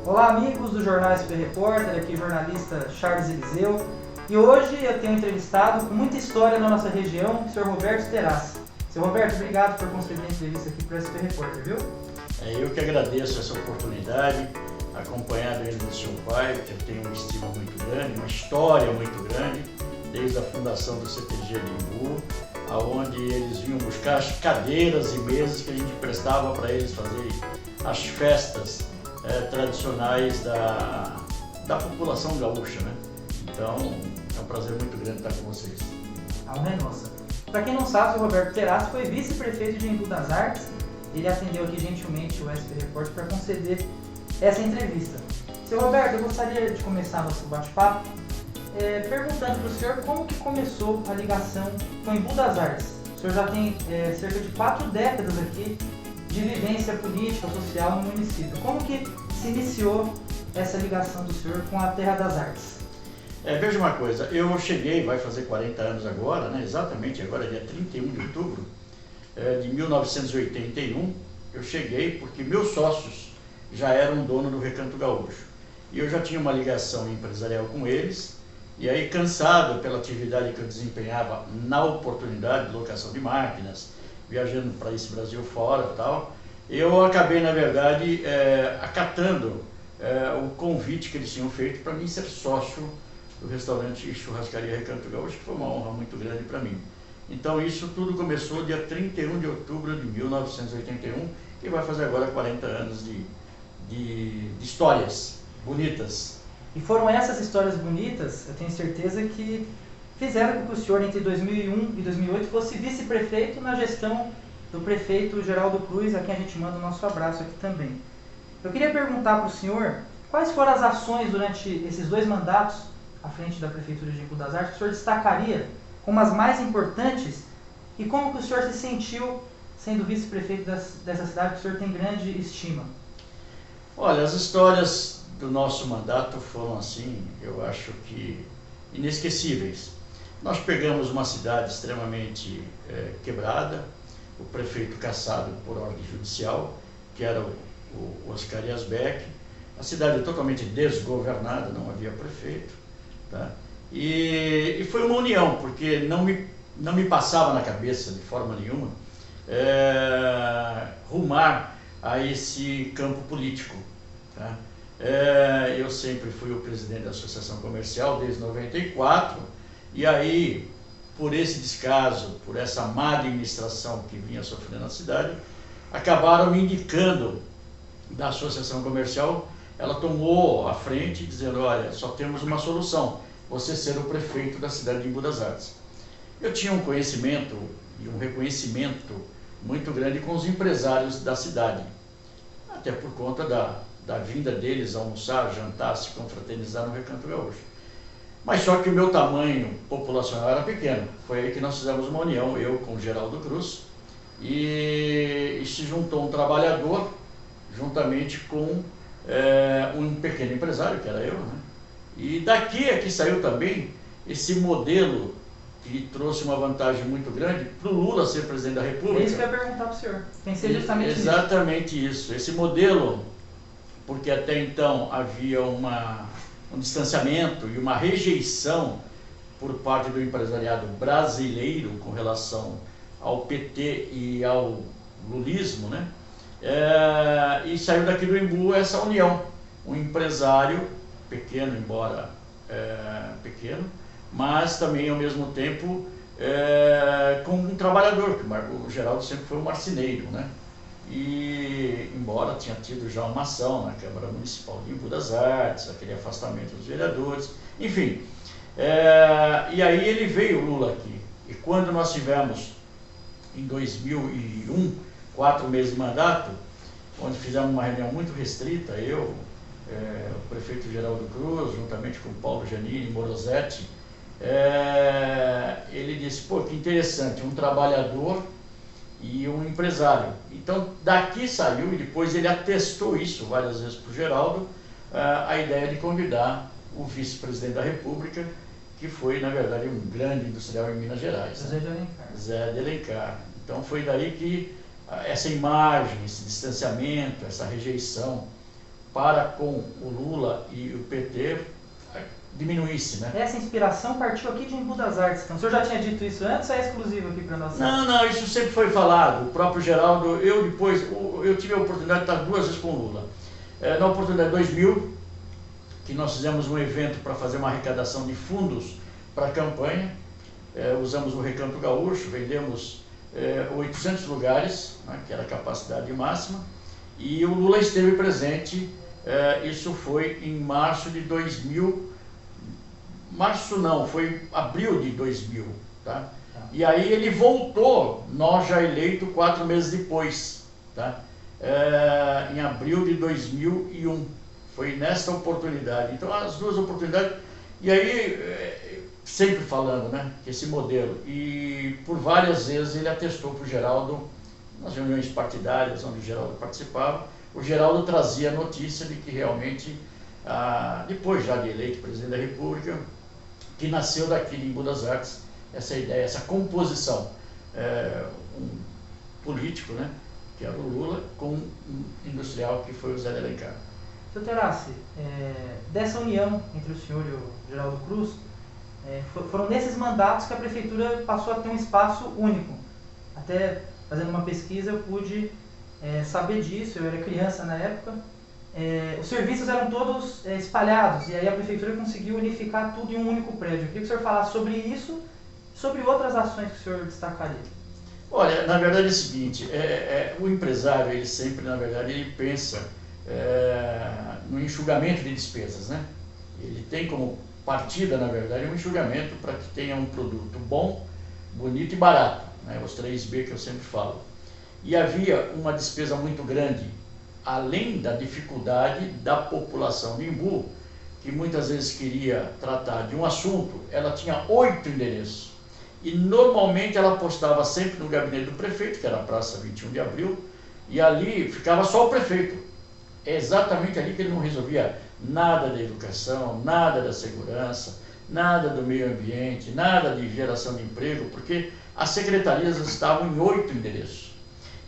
Olá amigos do Jornal SP Repórter, aqui jornalista Charles Eliseu. E hoje eu tenho entrevistado com muita história na nossa região, o Sr. Roberto Terrazzi. Sr. Roberto, obrigado por conceder a entrevista aqui para o SP Repórter, viu? Eu que agradeço essa oportunidade, acompanhado ele do seu pai, que eu tenho uma estima muito grande, uma história muito grande, desde a fundação do CTG de Imbu, aonde eles vinham buscar as cadeiras e mesas que a gente prestava para eles fazer as festas tradicionais da população gaúcha, né? Então, é um prazer muito grande estar com vocês. A honra é nossa. Para quem não sabe, o Roberto Terrazzi foi vice-prefeito de Embu das Artes. Ele atendeu aqui gentilmente o SP Repórter para conceder essa entrevista. Sr. Roberto, eu gostaria de começar nosso bate-papo perguntando para o senhor como que começou a ligação com Embu das Artes. O senhor já tem cerca de 4 décadas aqui de vivência política, social no município. Como que se iniciou essa ligação do senhor com a Terra das Artes? Veja uma coisa, eu cheguei, vai fazer 40 anos agora, né? Exatamente agora, dia 31 de outubro de 1981, eu cheguei porque meus sócios já eram dono do Recanto Gaúcho. E eu já tinha uma ligação empresarial com eles, e aí cansado pela atividade que eu desempenhava na oportunidade de locação de máquinas, viajando para esse Brasil fora e tal, eu acabei, na verdade, acatando o convite que eles tinham feito para mim ser sócio do restaurante Churrascaria Recanto Gaúcho, que foi uma honra muito grande para mim. Então isso tudo começou dia 31 de outubro de 1981, que vai fazer agora 40 anos de histórias bonitas. E foram essas histórias bonitas, eu tenho certeza, que fizeram com que o senhor, entre 2001 e 2008, fosse vice-prefeito na gestão do prefeito Geraldo Cruz, a quem a gente manda o nosso abraço aqui também. Eu queria perguntar para o senhor quais foram as ações durante esses 2 mandatos à frente da Prefeitura de Embu das Artes que o senhor destacaria como as mais importantes e como que o senhor se sentiu sendo vice-prefeito dessa cidade que o senhor tem grande estima? Olha, as histórias do nosso mandato foram, assim, eu acho que inesquecíveis. Nós pegamos uma cidade extremamente quebrada, o prefeito cassado por ordem judicial, que era o Oscar Yazbek, a cidade totalmente desgovernada, não havia prefeito, tá? E foi uma união, porque não me passava na cabeça de forma nenhuma rumar a esse campo político, tá? Eu sempre fui o presidente da Associação Comercial desde 94, e aí, por esse descaso, por essa má administração que vinha sofrendo na cidade, acabaram me indicando da Associação Comercial. Ela tomou a frente dizendo: olha, só temos uma solução, você ser o prefeito da cidade de Embu das Artes. Eu tinha um conhecimento e um reconhecimento muito grande com os empresários da cidade, até por conta da vinda deles almoçar, jantar, se confraternizar no Recanto Gaúcho. Mas só que o meu tamanho populacional era pequeno. Foi aí que nós fizemos uma união, eu com o Geraldo Cruz, e se juntou um trabalhador juntamente com um pequeno empresário, que era eu, né? E daqui é que saiu também esse modelo que trouxe uma vantagem muito grande para o Lula ser presidente da República. É isso que eu ia perguntar para o senhor. Pensei justamente nisso. Exatamente isso. Esse modelo, porque até então havia um distanciamento e uma rejeição por parte do empresariado brasileiro com relação ao PT e ao lulismo, né? E saiu daqui do Embu essa união, um empresário pequeno, embora pequeno, mas também ao mesmo tempo com um trabalhador, que o Geraldo sempre foi um marceneiro, né? E embora tinha tido já uma ação na Câmara Municipal de Embu das Artes, aquele afastamento dos vereadores, enfim. E aí ele veio, o Lula, aqui, e quando nós tivemos em 2001, 4 meses de mandato, onde fizemos uma reunião muito restrita, eu, o prefeito Geraldo Cruz, juntamente com o Paulo Giannini, Morosetti, ele disse: pô, que interessante, um trabalhador e um empresário. Então daqui saiu, e depois ele atestou isso várias vezes para o Geraldo, a ideia de convidar o vice-presidente da República, que foi, na verdade, um grande industrial em Minas Gerais, Zé de Alencar. Zé de Alencar. Então foi daí que essa imagem, esse distanciamento, essa rejeição para com o Lula e o PT diminuísse, né? Essa inspiração partiu aqui de Embu das Artes. Então, o senhor já tinha dito isso antes ou é exclusivo aqui para nós? Não, isso sempre foi falado. O próprio Geraldo, eu tive a oportunidade de estar 2 vezes com o Lula. Na oportunidade de 2000, que nós fizemos um evento para fazer uma arrecadação de fundos para a campanha, usamos o Recanto Gaúcho, vendemos 800 lugares, né, que era a capacidade máxima, e o Lula esteve presente, isso foi em março de 2000, foi abril de 2000, tá? E aí ele voltou, nós já eleito 4 meses depois, tá? Em abril de 2001, foi nesta oportunidade. Então as 2 oportunidades, e aí sempre falando, né, que esse modelo, e por várias vezes ele atestou para o Geraldo, nas reuniões partidárias onde o Geraldo participava, o Geraldo trazia a notícia de que realmente, depois já de eleito presidente da República, que nasceu daqui de Embu das Artes, essa ideia, essa composição, um político, né, que era o Lula, com um industrial que foi o Zé de Alencar. Seu Terassi, dessa união entre o senhor e o Geraldo Cruz, foram nesses mandatos que a prefeitura passou a ter um espaço único. Até fazendo uma pesquisa eu pude saber disso, eu era criança na época. Os serviços eram todos espalhados e aí a prefeitura conseguiu unificar tudo em um único prédio. Eu queria que o senhor falasse sobre isso e sobre outras ações que o senhor destacaria. Olha, na verdade é o seguinte, o empresário, ele sempre, na verdade, ele pensa no enxugamento de despesas, né? Ele tem como partida, na verdade, um enxugamento para que tenha um produto bom, bonito e barato, né? Os 3B que eu sempre falo. E havia uma despesa muito grande, além da dificuldade da população de Embu, que muitas vezes queria tratar de um assunto, ela tinha 8 endereços. E normalmente ela postava sempre no gabinete do prefeito, que era a Praça 21 de Abril, e ali ficava só o prefeito. É exatamente ali que ele não resolvia nada da educação, nada da segurança, nada do meio ambiente, nada de geração de emprego, porque as secretarias estavam em 8 endereços.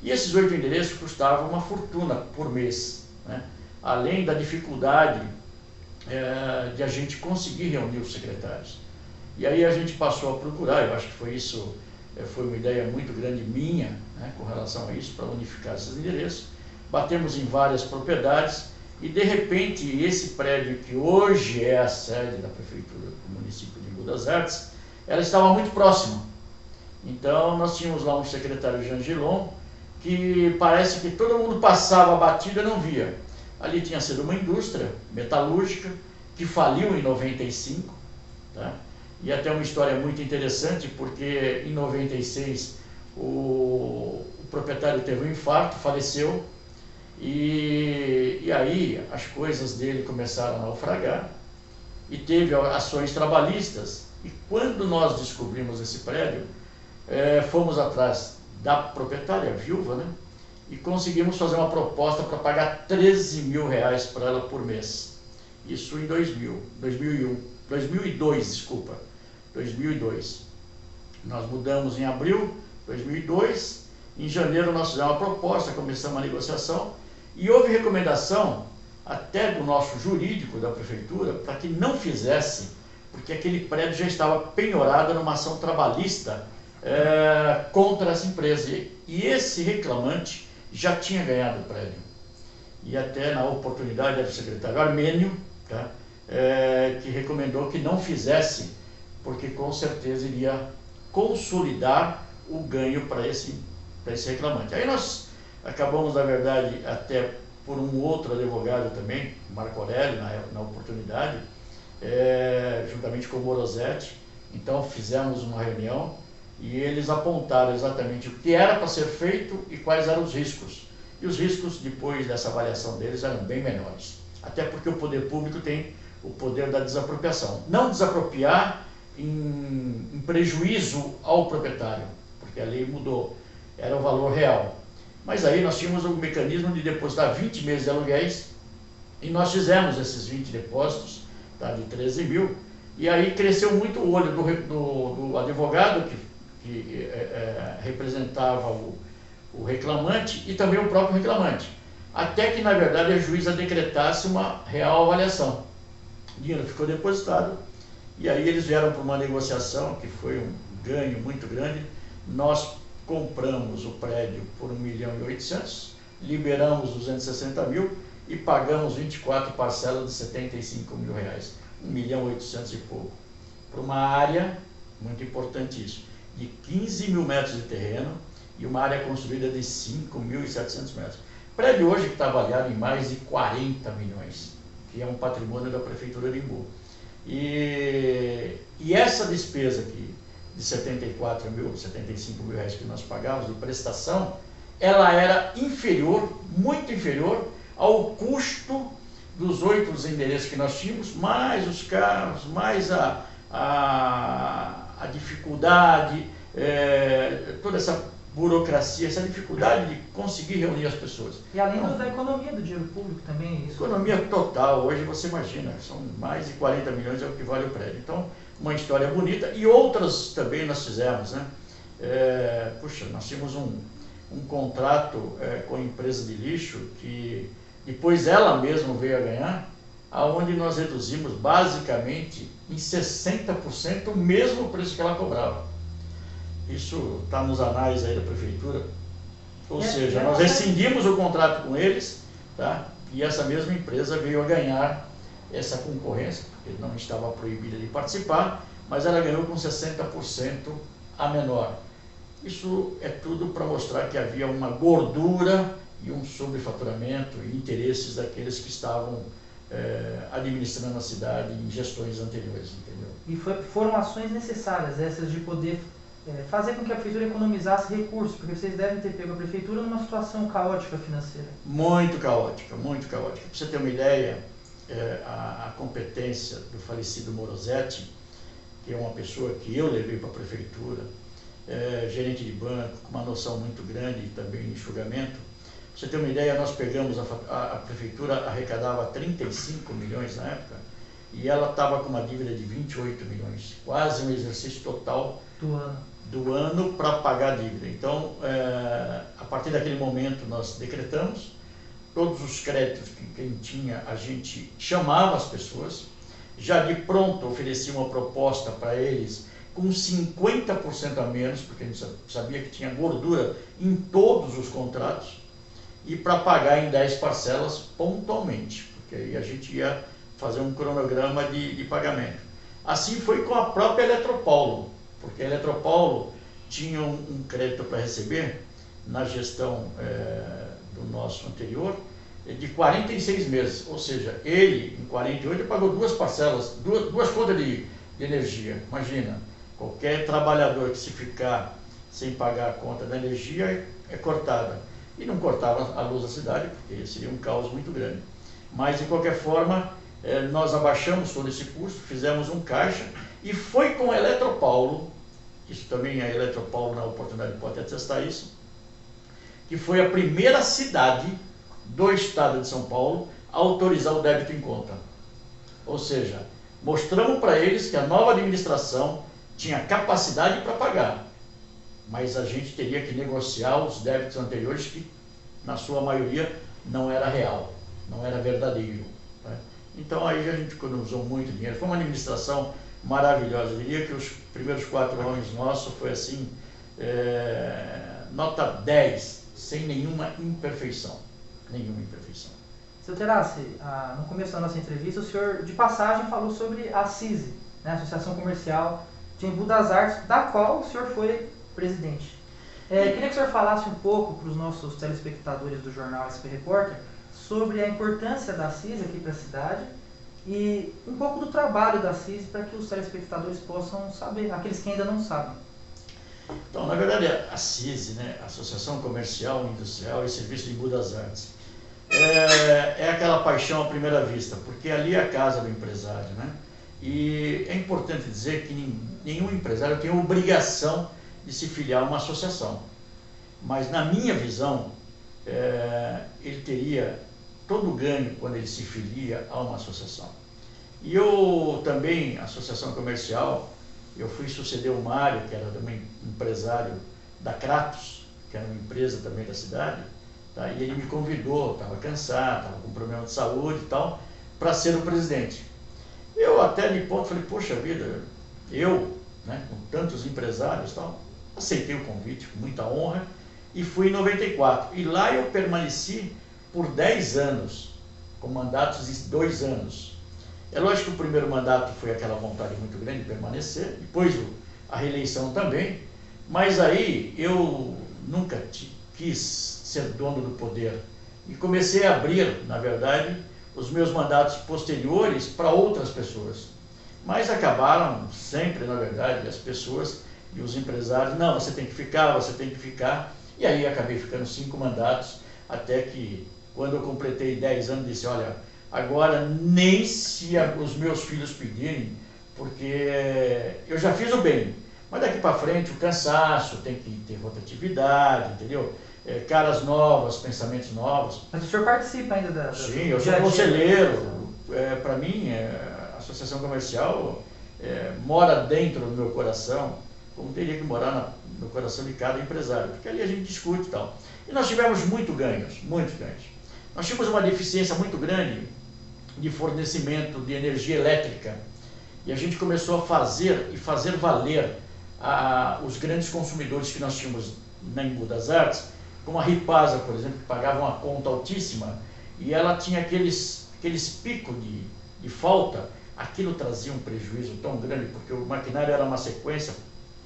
E esses 8 endereços custavam uma fortuna por mês, né? Além da dificuldade de a gente conseguir reunir os secretários. E aí a gente passou a procurar, eu acho que foi uma ideia muito grande minha, né, com relação a isso, para unificar esses endereços. Batemos em várias propriedades e, de repente, esse prédio, que hoje é a sede da prefeitura do município de Embu das Artes, ela estava muito próxima. Então, nós tínhamos lá um secretário Jean Gilon, que parece que todo mundo passava a batida e não via. Ali tinha sido uma indústria metalúrgica que faliu em 95, tá? E até uma história muito interessante, porque em 96 o proprietário teve um infarto, faleceu, e aí as coisas dele começaram a naufragar, e teve ações trabalhistas, e quando nós descobrimos esse prédio, fomos atrás da proprietária, viúva, né? E conseguimos fazer uma proposta para pagar 13 mil reais para ela por mês. Isso em 2002. Nós mudamos em abril de 2002, em janeiro nós fizemos uma proposta, começamos a negociação, e houve recomendação até do nosso jurídico da prefeitura para que não fizesse, porque aquele prédio já estava penhorado numa ação trabalhista contra essa empresa. E esse reclamante já tinha ganhado o prédio. E até na oportunidade era o secretário Armênio, tá? Que recomendou que não fizesse, porque com certeza iria consolidar o ganho para esse reclamante. Aí nós acabamos, na verdade, até por um outro advogado também, Marco Aurélio, na oportunidade, juntamente com o Morosetti, então fizemos uma reunião e eles apontaram exatamente o que era para ser feito e quais eram os riscos. E os riscos, depois dessa avaliação deles, eram bem menores. Até porque o poder público tem o poder da desapropriação. Não desapropriar em prejuízo ao proprietário, porque a lei mudou, era o valor real. Mas aí nós tínhamos um mecanismo de depositar 20 meses de aluguéis, e nós fizemos esses 20 depósitos, tá, de 13 mil, e aí cresceu muito o olho do advogado que representava o reclamante e também o próprio reclamante. até que na verdade a juíza decretasse uma real avaliação. O dinheiro ficou depositado e aí eles vieram para uma negociação que foi um ganho muito grande. Nós compramos o prédio por 1.800.000, liberamos 260 mil e pagamos 24 parcelas de 75 mil reais, 1.800.000 e pouco, para uma área, muito importante isso, de 15 mil metros de terreno e uma área construída de 5.700 metros. O prédio hoje que está avaliado em mais de 40 milhões, que é um patrimônio da Prefeitura de Embu. E essa despesa aqui, de 74 mil, 75 mil reais que nós pagamos de prestação, ela era inferior, muito inferior, ao custo dos 8 endereços que nós tínhamos, mais os carros, mais a dificuldade, toda essa burocracia, essa dificuldade de conseguir reunir as pessoas. E além da economia do dinheiro público também, isso. Economia total, hoje você imagina, são mais de 40 milhões é o que vale o prédio. Então, uma história bonita e outras também nós fizemos, né? Puxa, nós tínhamos um contrato com a empresa de lixo que depois ela mesma veio a ganhar, aonde nós reduzimos basicamente em 60% o mesmo preço que ela cobrava. Isso está nos anais aí da prefeitura, ou seja, nós rescindimos o contrato com eles, tá? E essa mesma empresa veio a ganhar essa concorrência, porque não estava proibida de participar, mas ela ganhou com 60% a menor. Isso é tudo para mostrar que havia uma gordura e um sobrefaturamento e interesses daqueles que estavam administrando a cidade em gestões anteriores, entendeu? E foram ações necessárias essas de poder fazer com que a prefeitura economizasse recursos, porque vocês devem ter pego a prefeitura numa situação caótica financeira. Muito caótica, muito caótica. Para você ter uma ideia, a competência do falecido Morosetti, que é uma pessoa que eu levei para a prefeitura, gerente de banco, com uma noção muito grande e também de enxugamento. Para você ter uma ideia, nós pegamos, a prefeitura arrecadava 35 milhões na época, e ela estava com uma dívida de 28 milhões, quase um exercício total do ano para pagar a dívida. Então, a partir daquele momento, nós decretamos todos os créditos que quem tinha, a gente chamava as pessoas, já de pronto oferecia uma proposta para eles com 50% a menos, porque a gente sabia que tinha gordura em todos os contratos, e para pagar em 10 parcelas pontualmente, porque aí a gente ia fazer um cronograma de pagamento. Assim foi com a própria Eletropaulo, porque a Eletropaulo tinha um crédito para receber na gestão do nosso anterior de 46 meses, ou seja, ele em 48 pagou 2 parcelas, duas contas de energia. Imagina, qualquer trabalhador que se ficar sem pagar a conta da energia é cortada, e não cortava a luz da cidade, porque seria um caos muito grande. Mas de qualquer forma, nós abaixamos todo esse custo, fizemos um caixa, e foi com a Eletropaulo, isso também a Eletropaulo na oportunidade pode atestar isso, que foi a primeira cidade do estado de São Paulo a autorizar o débito em conta. Ou seja, mostramos para eles que a nova administração tinha capacidade para pagar, mas a gente teria que negociar os débitos anteriores que, na sua maioria, não era real, não era verdadeiro. Né? Então aí a gente economizou muito dinheiro. Foi uma administração maravilhosa. Eu diria que os primeiros 4 anos nossos foi assim, nota 10, sem nenhuma imperfeição. Nenhuma imperfeição. Seu Terassi, no começo da nossa entrevista, o senhor, de passagem, falou sobre a CISI, né, Associação Comercial de Embu das Artes, da qual o senhor foi presidente. Queria que o senhor falasse um pouco para os nossos telespectadores do jornal SP Repórter sobre a importância da CISI aqui para a cidade e um pouco do trabalho da CISI para que os telespectadores possam saber, aqueles que ainda não sabem. Então, na verdade, a CISI, né, Associação Comercial, Industrial e Serviço de Embu das Artes, é aquela paixão à primeira vista, porque ali é a casa do empresário, né? E é importante dizer que nenhum empresário tem obrigação de se filiar a uma associação. Mas, na minha visão, ele teria todo o ganho quando ele se filia a uma associação. E eu também, associação comercial, eu fui suceder o Mário, que era também empresário da Kratos, que era uma empresa também da cidade, tá? E ele me convidou, estava cansado, estava com problema de saúde e tal, para ser o presidente. Eu até de ponto falei, poxa vida, eu, né, com tantos empresários e tal, aceitei o convite com muita honra e fui em 94. E lá eu permaneci por 10 anos, com mandatos de 2 anos. É lógico que o primeiro mandato foi aquela vontade muito grande de permanecer, depois a reeleição também, mas aí eu nunca quis ser dono do poder e comecei a abrir, na verdade, os meus mandatos posteriores para outras pessoas. Mas acabaram sempre, na verdade, as pessoas e os empresários, não, você tem que ficar, e aí acabei ficando 5 mandatos, até que quando eu completei 10 anos, disse, olha, agora nem se os meus filhos pedirem, porque eu já fiz o bem, mas daqui para frente o cansaço, tem que ter rotatividade, entendeu? Caras novas, pensamentos novos. Mas o senhor participa ainda da... Sim, eu sou conselheiro. Para mim, a associação comercial mora dentro do meu coração, como teria que morar no coração de cada empresário, porque ali a gente discute e tal. E nós tivemos muitos ganhos. Nós tínhamos uma deficiência muito grande de fornecimento de energia elétrica, e a gente começou a fazer valer os grandes consumidores que nós tínhamos na Embu das Artes, como a Ripasa, por exemplo, que pagava uma conta altíssima, e ela tinha aqueles picos de falta. Aquilo trazia um prejuízo tão grande, porque o maquinário era uma sequência,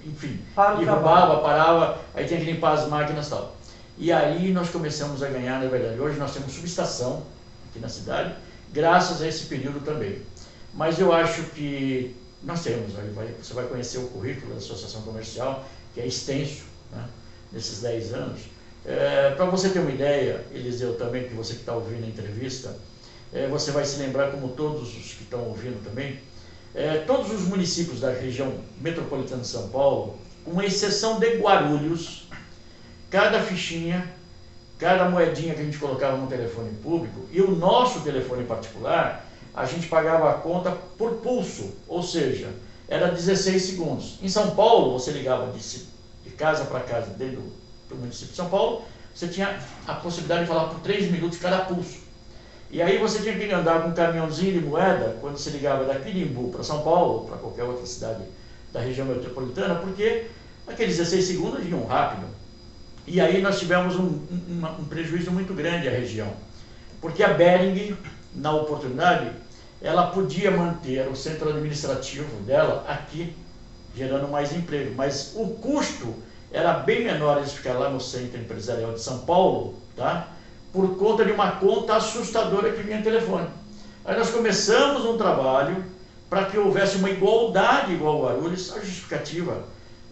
enfim, derrubava, parava, aí tinha que limpar as máquinas e tal. E aí nós começamos a ganhar, na verdade. Hoje nós temos subestação aqui na cidade, graças a esse período também. Mas eu acho que nós temos, você vai conhecer o currículo da Associação Comercial, que é extenso, né, nesses 10 anos. Para você ter uma ideia, Eliseu, também, que você que está ouvindo a entrevista, você vai se lembrar, como todos os que estão ouvindo também, todos os municípios da região metropolitana de São Paulo, com exceção de Guarulhos, cada fichinha, cada moedinha que a gente colocava no telefone público e o nosso telefone particular, a gente pagava a conta por pulso, ou seja, era 16 segundos. Em São Paulo, você ligava de casa para casa dentro do município de São Paulo, você tinha a possibilidade de falar por 3 minutos cada pulso. E aí você tinha que andar com um caminhãozinho de moeda, quando você ligava daqui de Embu para São Paulo, ou para qualquer outra cidade da região metropolitana, porque aqueles 16 segundos iam rápido. E aí nós tivemos um prejuízo muito grande à região, porque a Behring, na oportunidade, ela podia manter o centro administrativo dela aqui, gerando mais emprego, mas o custo era bem menor eles ficar lá no centro empresarial de São Paulo, tá? Por conta de uma conta assustadora que vinha no telefone. Aí nós começamos um trabalho para que houvesse uma igualdade igual ao Guarulhos. A justificativa,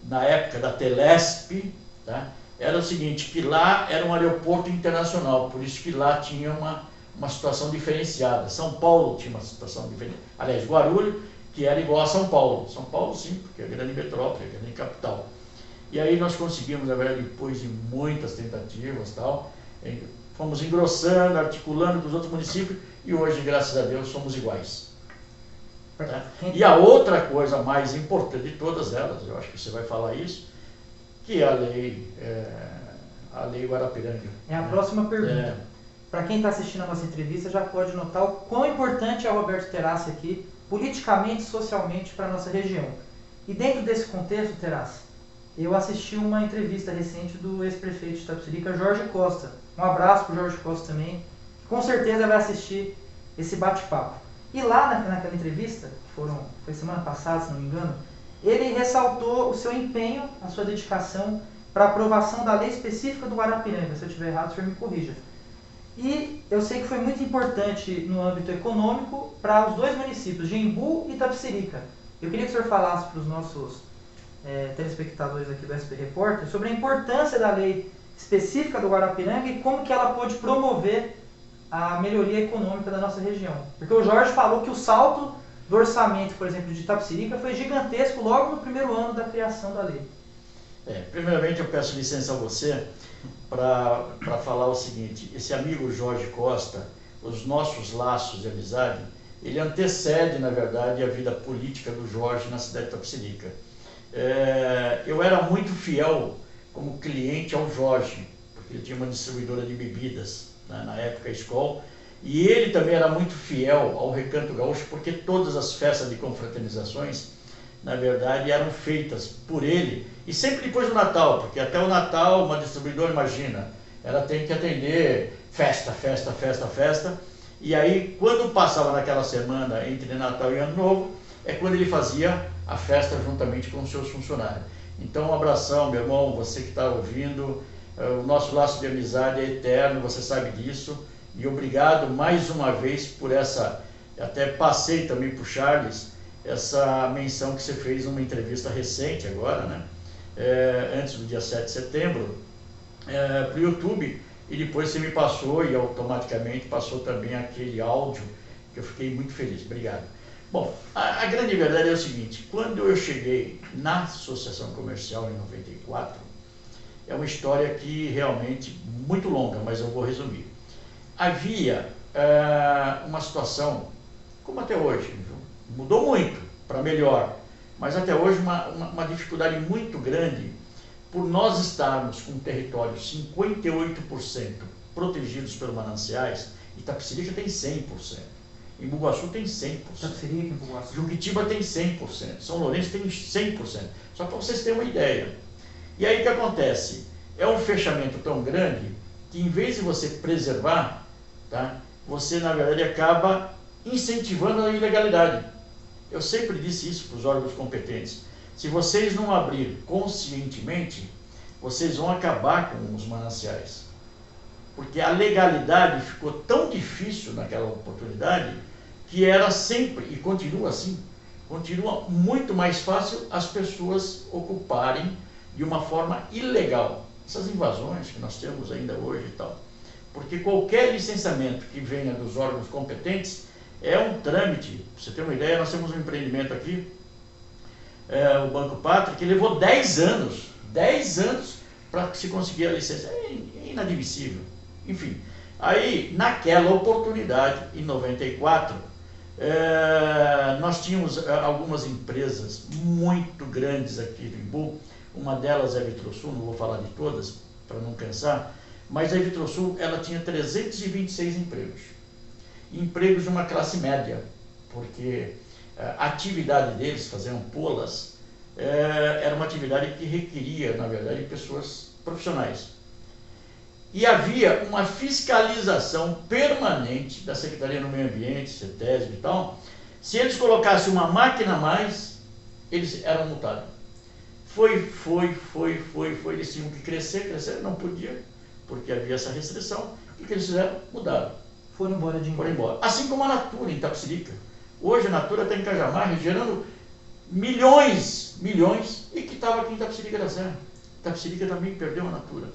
na época da Telesp, tá, era o seguinte, que lá era um aeroporto internacional, por isso que lá tinha uma situação diferenciada. São Paulo tinha uma situação diferente. Aliás, Guarulhos, que era igual a São Paulo. São Paulo, sim, porque é a grande metrópole, a grande capital. E aí nós conseguimos, na verdade, depois de muitas tentativas e tal, fomos engrossando, articulando com os outros municípios e hoje, graças a Deus, somos iguais. Tá? E a outra coisa mais importante de todas elas, eu acho que você vai falar isso, que é a lei Guarapiranga. É a próxima pergunta. Para quem está assistindo a nossa entrevista já pode notar o quão importante é o Roberto Terassi aqui, politicamente e socialmente, para a nossa região. E dentro desse contexto, Terassi, eu assisti uma entrevista recente do ex-prefeito de Itapecerica, Jorge Costa. Um abraço para o Jorge Costa também, que com certeza vai assistir esse bate-papo. E lá naquela entrevista, foi semana passada, se não me engano, ele ressaltou o seu empenho, a sua dedicação para a aprovação da lei específica do Guarapiranga. Se eu estiver errado, o senhor me corrija. E eu sei que foi muito importante no âmbito econômico para os 2 municípios, de Embu e Itapecerica. Eu queria que o senhor falasse para os nossos telespectadores aqui do SP Repórter sobre a importância da lei específica do Guarapiranga e como que ela pode promover a melhoria econômica da nossa região. Porque o Jorge falou que o salto do orçamento, por exemplo, de Itapecerica foi gigantesco logo no primeiro ano da criação da lei. Primeiramente eu peço licença a você para falar o seguinte, esse amigo Jorge Costa, os nossos laços de amizade, ele antecede, na verdade, a vida política do Jorge na cidade de Itapecerica. Eu era muito fiel como cliente ao Jorge, porque ele tinha uma distribuidora de bebidas, né, na época a Skol, e ele também era muito fiel ao Recanto Gaúcho, porque todas as festas de confraternizações, na verdade, eram feitas por ele, e sempre depois do Natal, porque até o Natal, uma distribuidora, imagina, ela tem que atender festa, festa, festa, festa, e aí, quando passava naquela semana entre Natal e Ano Novo, é quando ele fazia a festa juntamente com os seus funcionários. Então, um abração, meu irmão, você que está ouvindo, o nosso laço de amizade é eterno, você sabe disso, e obrigado mais uma vez por essa, até passei também para o Charles, essa menção que você fez numa entrevista recente agora, né? Antes do dia 7 de setembro, para o YouTube, e depois você me passou e automaticamente passou também aquele áudio, que eu fiquei muito feliz. Obrigado. Bom, a grande verdade é o seguinte, quando eu cheguei na Associação Comercial em 94, é uma história que realmente muito longa, mas eu vou resumir. Havia uma situação, como até hoje, viu? Mudou muito para melhor, mas até hoje uma dificuldade muito grande por nós estarmos com um território 58% protegidos pelos mananciais. Itapecerica tem 100%, Embu-Guaçu tem 100%, Itapecerica, Embu-Guaçu, Juquitiba tem 100%, São Lourenço tem 100%, só para vocês terem uma ideia. E aí o que acontece? É um fechamento tão grande que em vez de você preservar, tá, você na verdade acaba incentivando a ilegalidade. Eu sempre disse isso para os órgãos competentes. Se vocês não abrir conscientemente, vocês vão acabar com os mananciais. Porque a legalidade ficou tão difícil naquela oportunidade que era sempre, e continua assim, continua muito mais fácil as pessoas ocuparem de uma forma ilegal essas invasões que nós temos ainda hoje e tal. Porque qualquer licenciamento que venha dos órgãos competentes é um trâmite. Pra você ter uma ideia, nós temos um empreendimento aqui, o Banco Pátria, que levou 10 anos para se conseguir a licença. É inadmissível. Enfim, aí naquela oportunidade, em 94, nós tínhamos algumas empresas muito grandes aqui do Embu. Uma delas é a Vitrosul, não vou falar de todas para não cansar, mas a Vitrosul ela tinha 326 empregos de uma classe média, porque a atividade deles, fazer ampolas, era uma atividade que requeria, na verdade, pessoas profissionais. E havia uma fiscalização permanente da Secretaria do Meio Ambiente, CETESB e tal. Se eles colocassem uma máquina a mais, eles eram multados. Eles tinham que crescer, não podia, porque havia essa restrição. O que eles fizeram? Mudaram. Foram embora. Assim como a Natura em Itapecerica. Hoje a Natura está em Cajamar, gerando milhões, e que estava aqui em Itapecerica da Serra. Itapecerica também perdeu a Natura.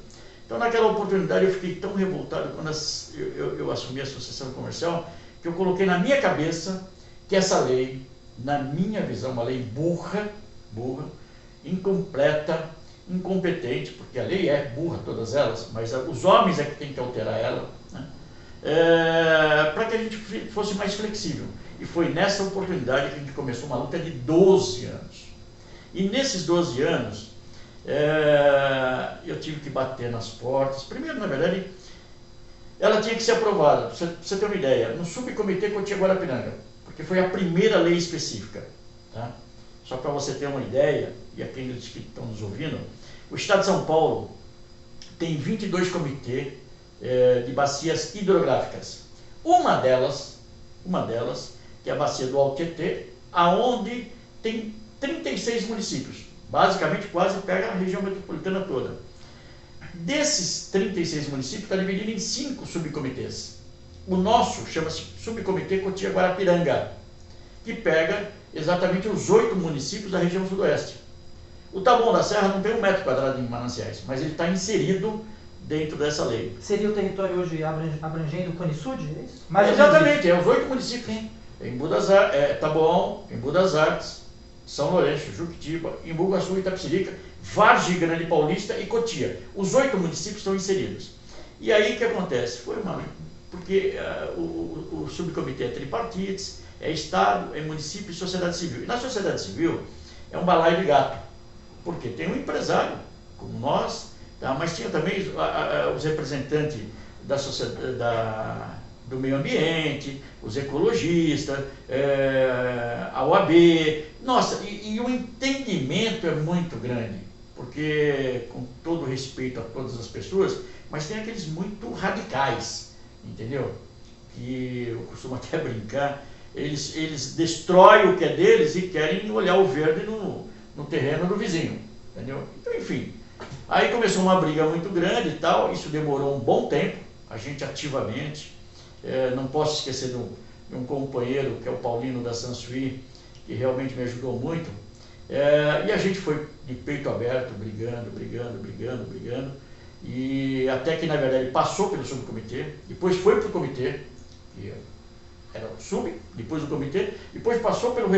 Então naquela oportunidade eu fiquei tão revoltado quando eu assumi a Associação Comercial, que eu coloquei na minha cabeça que essa lei, na minha visão, uma lei burra, incompleta, incompetente, porque a lei é burra, todas elas, mas os homens é que tem que alterar ela, né? Para que a gente fosse mais flexível. E foi nessa oportunidade que a gente começou uma luta de 12 anos. E nesses 12 anos, eu tive que bater nas portas. Primeiro, na verdade, ela tinha que ser aprovada. Para você ter uma ideia, no Subcomitê Cotia-Guarapiranga, porque foi a primeira lei específica, tá? Só para você ter uma ideia, e aqueles que estão nos ouvindo, o Estado de São Paulo tem 22 comitês de bacias hidrográficas. Uma delas, que é a bacia do Alto Tietê, aonde tem 36 municípios. Basicamente, quase pega a região metropolitana toda. Desses 36 municípios, está dividido em 5 subcomitês. O nosso chama-se Subcomitê Cotia-Guarapiranga, que pega exatamente os 8 municípios da região sudoeste. O Taboão da Serra não tem 1 metro quadrado em mananciais, mas ele está inserido dentro dessa lei. Seria o território hoje abrangendo o Conisud, é isso? Exatamente, os 8 municípios. Embu das Artes, Taboão, Embu das Artes, São Lourenço, Juquitiba, Embu-Guaçu, Itapecerica, Vargem Grande Paulista e Cotia. Os 8 municípios estão inseridos. E aí o que acontece? Porque o subcomitê é tripartites, é Estado, é município e sociedade civil. E na sociedade civil é um balaio de gato, porque tem um empresário, como nós, tá? Mas tinha também os representantes da sociedade, do meio ambiente, os ecologistas, a OAB. Nossa, e o entendimento é muito grande, porque, com todo respeito a todas as pessoas, mas tem aqueles muito radicais, entendeu? Que eu costumo até brincar, eles destroem o que é deles e querem olhar o verde no terreno do vizinho, entendeu? Então, enfim, aí começou uma briga muito grande e tal, isso demorou um bom tempo, a gente ativamente, não posso esquecer de um companheiro, que é o Paulino da Sansui, que realmente me ajudou muito, e a gente foi de peito aberto, brigando, e até que, na verdade, passou pelo subcomitê, depois foi para o comitê, que era o sub, depois o comitê, depois passou pelo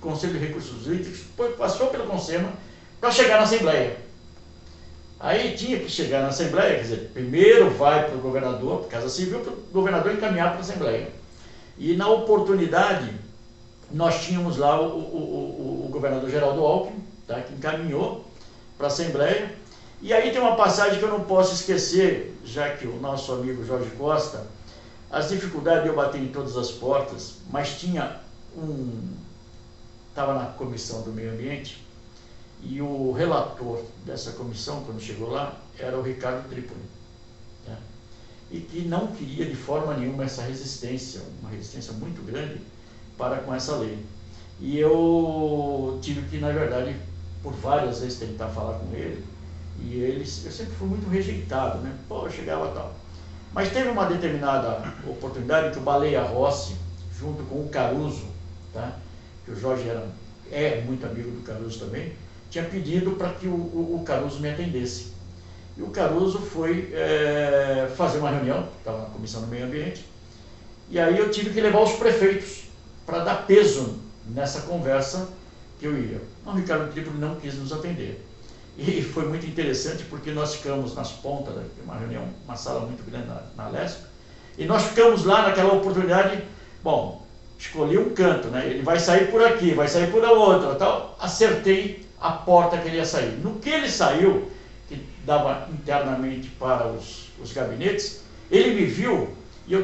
Conselho de Recursos Hídricos, depois passou pelo Consema, para chegar na Assembleia. Aí tinha que chegar na Assembleia, quer dizer, primeiro vai para o governador, por Casa Civil, para o governador encaminhar para a Assembleia. E na oportunidade, nós tínhamos lá o governador Geraldo Alckmin, tá, que encaminhou para a Assembleia. E aí tem uma passagem que eu não posso esquecer, já que o nosso amigo Jorge Costa, as dificuldades de eu bater em todas as portas, mas tinha estava na Comissão do Meio Ambiente, e o relator dessa comissão, quando chegou lá, era o Ricardo Trípoli, né? E que não queria de forma nenhuma essa resistência, uma resistência muito grande para com essa lei. E eu tive que, na verdade, por várias vezes tentar falar com ele, e eu sempre fui muito rejeitado, né? Pô, eu chegava tal. Mas teve uma determinada oportunidade que o Baleia Rossi, junto com o Caruso, tá? Que o Jorge é muito amigo do Caruso também, tinha pedido para que o Caruso me atendesse. E o Caruso foi fazer uma reunião, estava na Comissão do Meio Ambiente, e aí eu tive que levar os prefeitos para dar peso nessa conversa que eu ia. O Ricardo Trípoli não quis nos atender. E foi muito interessante porque nós ficamos nas pontas, de uma reunião, uma sala muito grande na Lesp, e nós ficamos lá naquela oportunidade, bom, escolhi um canto, né? Ele vai sair por aqui, vai sair por a outra, tal. Acertei a porta que ele ia sair. No que ele saiu, que dava internamente para os gabinetes, ele me viu e o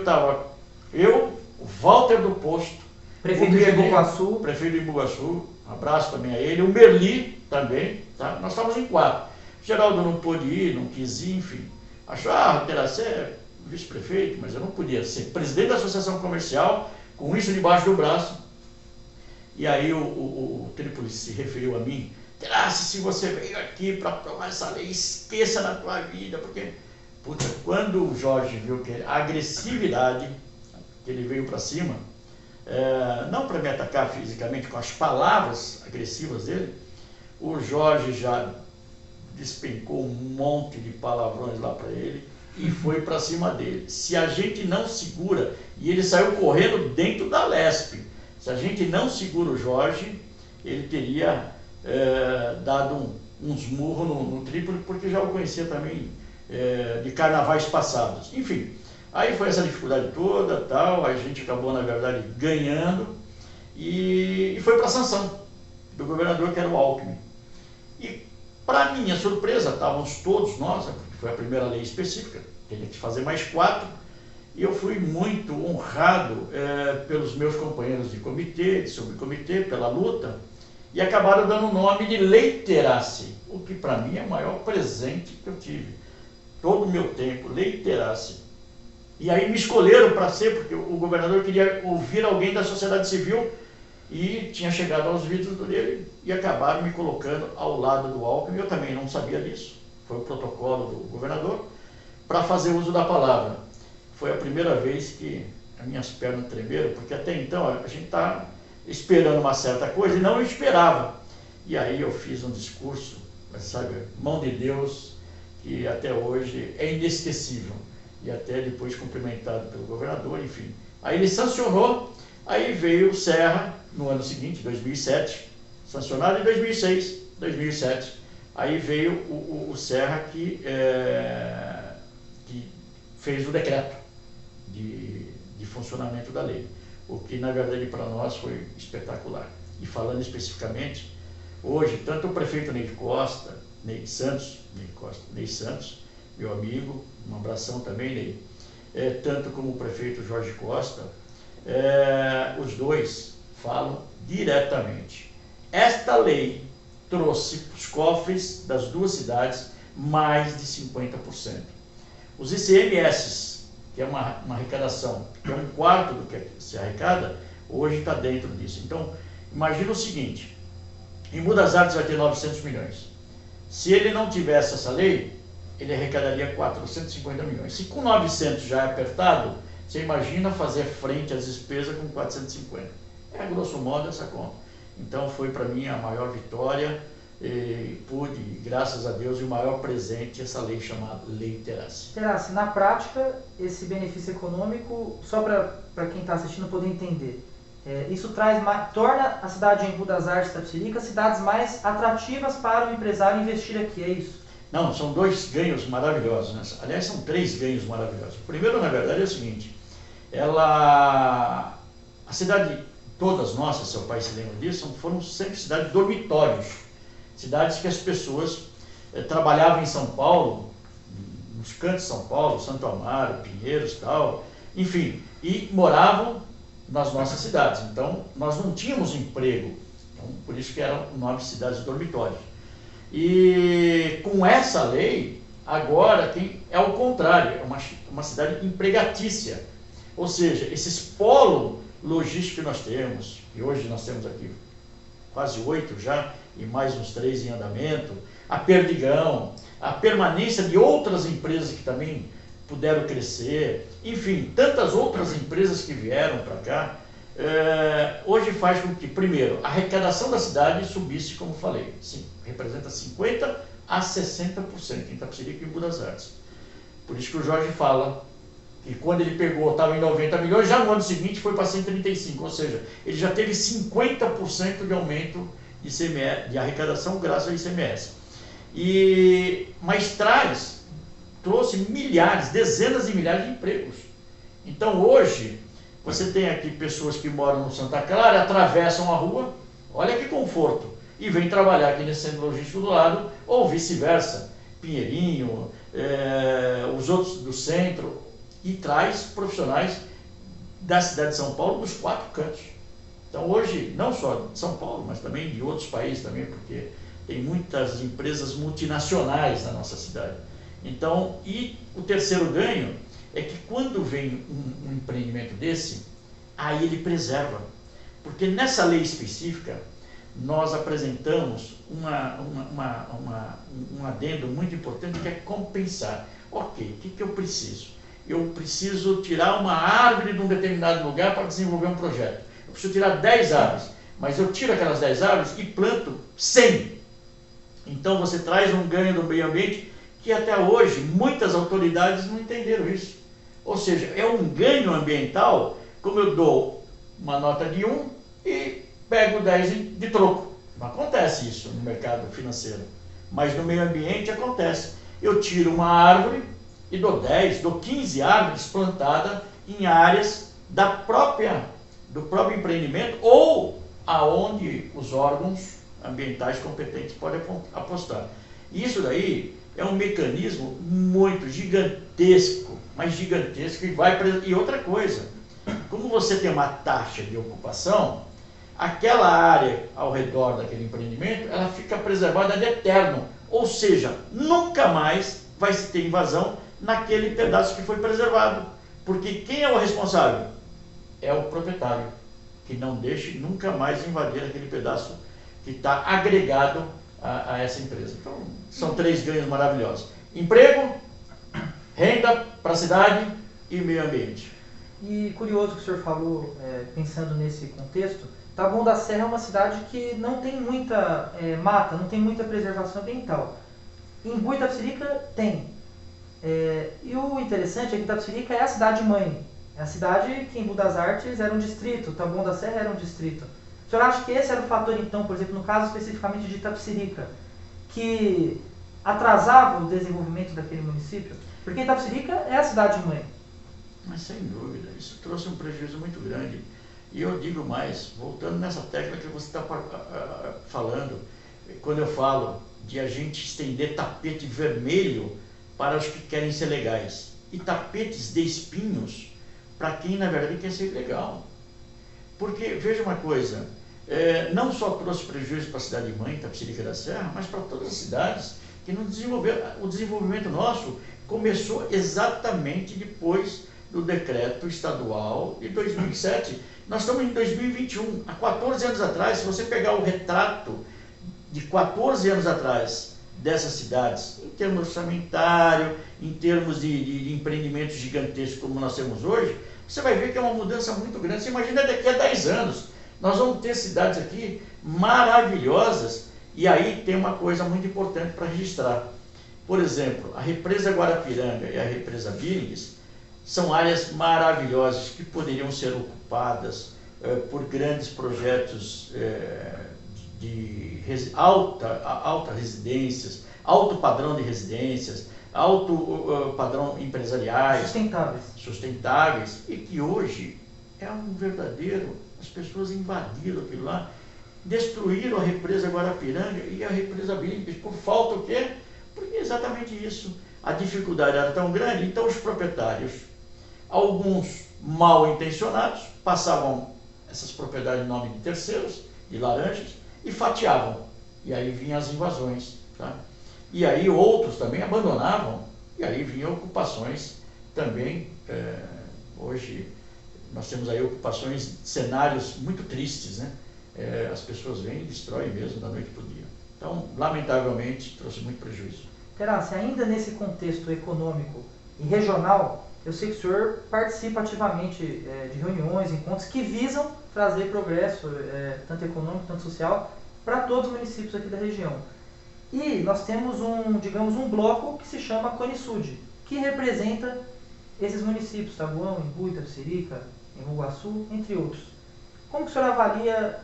Walter do Posto, prefeito de Embu-Guaçu, um abraço também a ele, o Merli também, tá? Nós estávamos em 4. Geraldo não pôde ir, não quis ir, enfim. Achou, terá ser vice-prefeito, mas eu não podia ser presidente da Associação Comercial, com isso debaixo do braço. E aí o Trípoli se referiu a mim, Terassi, se você veio aqui para aprovar essa lei, esqueça na tua vida, porque, puta, quando o Jorge viu que a agressividade que ele veio para cima, não para me atacar fisicamente, com as palavras agressivas dele, o Jorge já despencou um monte de palavrões lá para ele e foi para cima dele. Se a gente não segura, e ele saiu correndo dentro da Lesp, se a gente não segura o Jorge, ele teria dado uns murros no Trípoli, porque já o conhecia também de carnavais passados. Enfim, aí foi essa dificuldade toda, tal, a gente acabou, na verdade, ganhando, e foi para a sanção do governador, que era o Alckmin. E, para minha surpresa, estávamos todos nós, porque foi a primeira lei específica, teria que fazer mais 4, e eu fui muito honrado pelos meus companheiros de comitê, de subcomitê, pela luta, e acabaram dando o nome de Lei Terassi, o que para mim é o maior presente que eu tive. Todo o meu tempo, Lei Terassi. E aí me escolheram para ser, porque o governador queria ouvir alguém da sociedade civil, e tinha chegado aos vidros dele, e acabaram me colocando ao lado do Alckmin. Eu também não sabia disso, foi o protocolo do governador, para fazer uso da palavra. Foi a primeira vez que as minhas pernas tremeram, porque até então a gente está esperando uma certa coisa, e não esperava. E aí eu fiz um discurso, sabe, mão de Deus, que até hoje é inesquecível, e até depois cumprimentado pelo governador, enfim. Aí ele sancionou, aí veio o Serra, no ano seguinte, 2007, sancionado em 2006, 2007, aí veio o Serra que fez o decreto de funcionamento da lei, o que na verdade para nós foi espetacular. E falando especificamente, hoje, tanto o prefeito Ney Costa, Ney Santos, Ney Santos, meu amigo, um abração também, Ney, tanto como o prefeito Jorge Costa, os dois falam diretamente. Esta lei trouxe para os cofres das duas cidades mais de 50%. Os ICMS, que é uma arrecadação, que é 1/4 do que se arrecada, hoje está dentro disso. Então, imagina o seguinte, Embu das Artes vai ter 900 milhões. Se ele não tivesse essa lei, ele arrecadaria 450 milhões. Se com 900 já é apertado, você imagina fazer frente às despesas com 450. É, grosso modo, essa conta. Então, foi para mim a maior vitória. E pude, graças a Deus, e o maior presente, essa lei chamada Lei Terassi. Terassi, na prática, esse benefício econômico, só para quem está assistindo poder entender, isso torna a cidade de Embu das Artes e Itapecerica cidades mais atrativas para o empresário investir aqui, é isso? Não, são 2 ganhos maravilhosos, né? Aliás, são 3 ganhos maravilhosos. O primeiro, na verdade, é o seguinte, a cidade, todas nossas, seu pai se lembra disso, foram sempre cidades dormitórios. Cidades que as pessoas trabalhavam em São Paulo, nos cantos de São Paulo, Santo Amaro, Pinheiros e tal, enfim, e moravam nas nossas cidades. Então, nós não tínhamos emprego, então, por isso que eram 9 cidades dormitórios. E com essa lei, agora é o contrário, é uma cidade empregatícia. Ou seja, esses polos logísticos que nós temos, e hoje nós temos aqui quase 8 já, e mais uns 3 em andamento, a Perdigão, a permanência de outras empresas que também puderam crescer, enfim, tantas outras empresas que vieram para cá, hoje faz com que, primeiro, a arrecadação da cidade subisse, como falei, sim, representa 50% a 60% em Itapecerica e Embu das Artes. Por isso que o Jorge fala que quando ele pegou, estava em 90 milhões, já no ano seguinte foi para 135, ou seja, ele já teve 50% de aumento de arrecadação graças ao ICMS. Mas trouxe milhares, dezenas de milhares de empregos. Então hoje, você tem aqui pessoas que moram no Santa Clara, atravessam a rua, olha que conforto, e vêm trabalhar aqui nesse centro logístico do lado, ou vice-versa, Pinheirinho, os outros do centro, e traz profissionais da cidade de São Paulo dos 4 cantos. Então hoje, não só de São Paulo, mas também de outros países também, porque tem muitas empresas multinacionais na nossa cidade. Então, e o terceiro ganho é que quando vem um empreendimento desse, aí ele preserva. Porque nessa lei específica, nós apresentamos um adendo muito importante que é compensar. Ok, o que eu preciso? Eu preciso tirar uma árvore de um determinado lugar para desenvolver um projeto. Eu preciso tirar 10 árvores, mas eu tiro aquelas 10 árvores e planto 100. Então você traz um ganho do meio ambiente que até hoje muitas autoridades não entenderam isso. Ou seja, é um ganho ambiental, como eu dou uma nota de 1 e pego 10 de troco. Não acontece isso no mercado financeiro, mas no meio ambiente acontece. Eu tiro uma árvore e dou 10, dou 15 árvores plantadas em áreas do próprio empreendimento ou aonde os órgãos ambientais competentes podem apostar. E isso daí é um mecanismo muito gigantesco, mas gigantesco, e outra coisa, como você tem uma taxa de ocupação, aquela área ao redor daquele empreendimento, ela fica preservada de eterno, ou seja, nunca mais vai se ter invasão naquele pedaço que foi preservado, porque quem é o responsável? É o proprietário, que não deixe nunca mais invadir aquele pedaço que está agregado a essa empresa. Então, são 3 ganhos maravilhosos: emprego, renda para a cidade e meio ambiente. E curioso que o senhor falou, pensando nesse contexto, Taboão da Serra é uma cidade que não tem muita mata, não tem muita preservação ambiental. Em Embu e Itapecerica tem. E o interessante é que Itapecerica é a cidade-mãe. É a cidade que Embu das Artes era um distrito, Taboão da Serra era um distrito. O senhor acha que esse era o fator, então, por exemplo, no caso especificamente de Itapecerica, que atrasava o desenvolvimento daquele município? Porque Itapecerica é a cidade-mãe. Mas sem dúvida, isso trouxe um prejuízo muito grande. E eu digo mais, voltando nessa tecla que você está falando, quando eu falo de a gente estender tapete vermelho para os que querem ser legais e tapetes de espinhos para quem na verdade quer ser legal. Porque, veja uma coisa, não só trouxe prejuízo para a cidade-mãe, Itapecerica da Serra, mas para todas as cidades que não desenvolveram. O desenvolvimento nosso começou exatamente depois do decreto estadual de 2007. Nós estamos em 2021, há 14 anos atrás. Se você pegar o retrato de 14 anos atrás dessas cidades, em termos orçamentário, em termos de empreendimentos gigantescos como nós temos hoje, você vai ver que é uma mudança muito grande. Você imagina daqui a 10 anos, nós vamos ter cidades aqui maravilhosas. E aí tem uma coisa muito importante para registrar. Por exemplo, a represa Guarapiranga e a represa Billings são áreas maravilhosas que poderiam ser ocupadas por grandes projetos de alta residências, alto padrão de residências, alto padrão empresariais, sustentáveis, e que hoje é um verdadeiro, as pessoas invadiram aquilo lá, destruíram a represa Guarapiranga e a represa Billings, por falta o quê? Porque é exatamente isso, a dificuldade era tão grande, então os proprietários, alguns mal intencionados, passavam essas propriedades em nome de terceiros, de laranjas, e fatiavam, e aí vinham as invasões, tá? E aí outros também abandonavam, e aí vinham ocupações também. Hoje nós temos aí ocupações, cenários muito tristes, né? As pessoas vêm e destroem mesmo da noite para o dia. Então, lamentavelmente, trouxe muito prejuízo. Terassi, ainda nesse contexto econômico e regional, eu sei que o senhor participa ativamente de reuniões, encontros que visam trazer progresso, tanto econômico quanto social, para todos os municípios aqui da região. E nós temos um bloco que se chama Conisud, que representa esses municípios, Taboão, Imbu, Itapecerica, Embu-Guaçu, entre outros. Como que o senhor avalia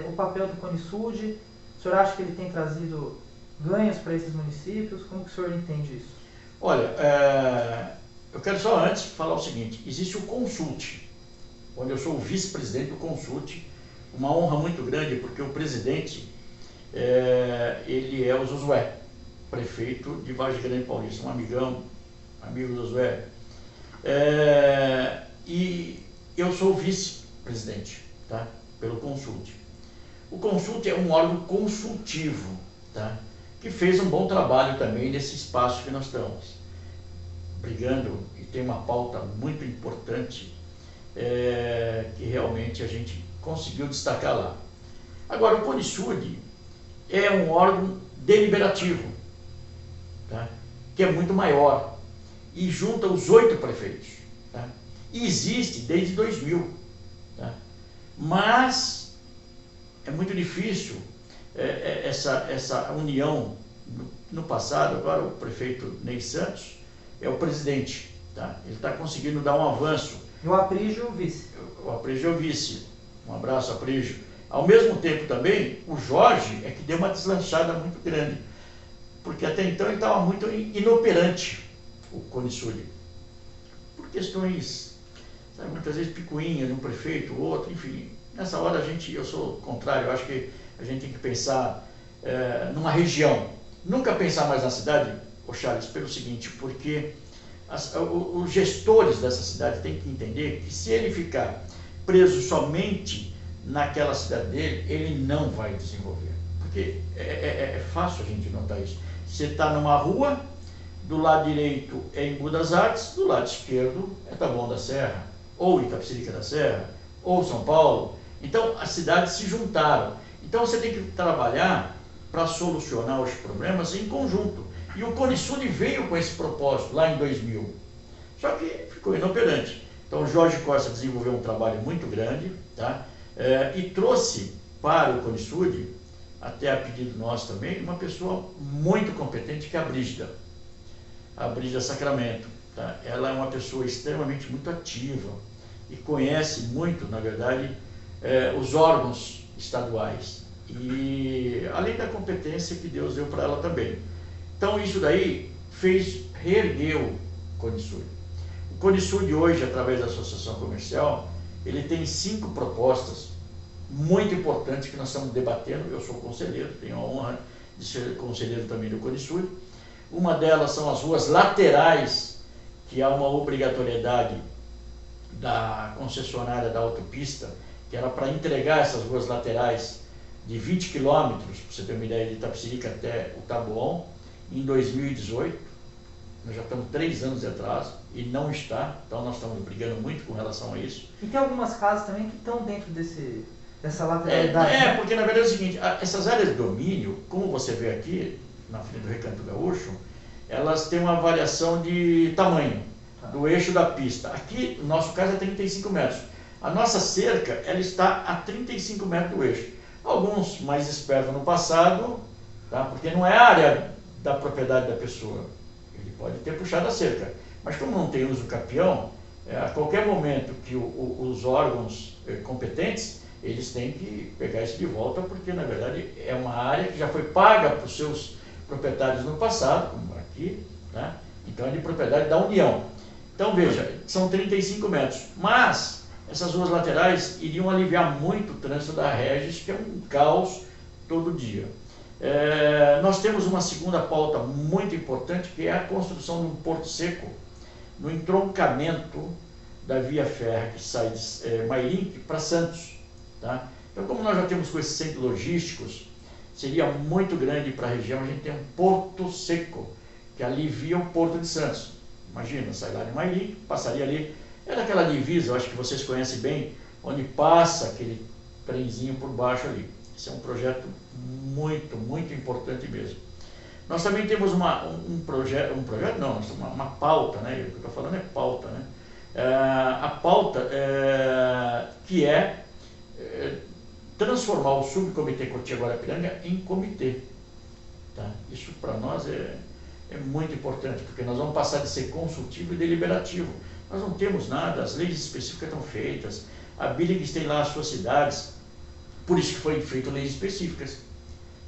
o papel do Conisud? O senhor acha que ele tem trazido ganhos para esses municípios? Como que o senhor entende isso? Olha, eu quero só antes falar o seguinte: existe o Consult, onde eu sou o vice-presidente do Consult, uma honra muito grande, porque o presidente, ele é o Josué, prefeito de Vargem Grande Paulista, um amigão, amigo do Josué. E eu sou o vice-presidente, tá? Pelo Consult. O Consult é um órgão consultivo, tá? Que fez um bom trabalho também nesse espaço que nós estamos, brigando, e tem uma pauta muito importante, que realmente a gente conseguiu destacar lá. Agora, o Conisud é um órgão deliberativo, tá? Que é muito maior, e junta os 8 prefeitos, tá? E existe desde 2000, tá? Mas é muito difícil essa união. No passado, agora o prefeito Ney Santos é o presidente, tá? Ele está conseguindo dar um avanço. E o Aprígio, o vice. O Aprígio é o vice. Um abraço, Aprígio. Ao mesmo tempo também, o Jorge é que deu uma deslanchada muito grande, porque até então ele estava muito inoperante, o Conisud, por questões, sabe, muitas vezes picuinha de um prefeito, outro, enfim. Nessa hora eu sou contrário, eu acho que a gente tem que pensar numa região, nunca pensar mais na cidade, Charles, pelo seguinte, porque os gestores dessa cidade têm que entender que se ele ficar preso somente naquela cidade dele, ele não vai desenvolver. Porque é fácil a gente notar isso. Você está numa rua, do lado direito é Embu das Artes, do lado esquerdo é Taboão da Serra, ou Itapecerica da Serra, ou São Paulo. Então as cidades se juntaram. Então você tem que trabalhar para solucionar os problemas em conjunto. E o Conisud veio com esse propósito lá em 2000. Só que ficou inoperante. Então o Jorge Costa desenvolveu um trabalho muito grande, tá? E trouxe para o Conisud, até a pedido nosso também, uma pessoa muito competente, que é a Brígida Sacramento, tá? Ela é uma pessoa extremamente muito ativa e conhece muito, na verdade, os órgãos estaduais, e além da competência que Deus deu para ela também. Então isso daí reergueu o Conisud. O Conisud hoje, através da Associação Comercial, ele tem 5 propostas muito importantes que nós estamos debatendo. Eu sou conselheiro, tenho a honra de ser conselheiro também do Conisur. Uma delas são as ruas laterais, que há uma obrigatoriedade da concessionária da autopista, que era para entregar essas ruas laterais de 20 quilômetros, para você ter uma ideia, de Itapecerica até o Taboão, em 2018. Nós já estamos 3 anos de atraso e não está, então nós estamos brigando muito com relação a isso. E tem algumas casas também que estão dentro dessa lateralidade. Porque na verdade é o seguinte, essas áreas de domínio, como você vê aqui, na frente do Recanto Gaúcho, elas têm uma variação de tamanho do eixo da pista. Aqui, no nosso caso, é 35 metros. A nossa cerca, ela está a 35 metros do eixo. Alguns mais espertos no passado, tá? Porque não é a área da propriedade da pessoa. Ele pode ter puxado a cerca. Mas como não tem uso capião, a qualquer momento que os órgãos competentes, eles têm que pegar isso de volta, porque na verdade é uma área que já foi paga para os seus proprietários no passado, como aqui, tá? Então é de propriedade da União. Então veja, são 35 metros, mas essas ruas laterais iriam aliviar muito o trânsito da Regis, que é um caos todo dia. Nós temos uma segunda pauta muito importante, que é a construção de um porto seco no entroncamento da via férrea que sai de Mairink para Santos. Tá? Então, como nós já temos com esses centros logísticos, seria muito grande para a região a gente ter um porto seco, que alivia o Porto de Santos. Imagina, sai lá de Mairink, passaria ali, é daquela divisa, eu acho que vocês conhecem bem, onde passa aquele trenzinho por baixo ali. Esse é um projeto muito, muito importante mesmo. Nós também temos uma pauta, né? O que eu estou falando é pauta, né? A pauta que é transformar o subcomitê Cotia-Guarapiranga em comitê. Tá? Isso para nós é muito importante, porque nós vamos passar de ser consultivo e deliberativo. Nós não temos nada, as leis específicas estão feitas, a Billings tem lá as suas cidades, por isso que foi feito leis específicas.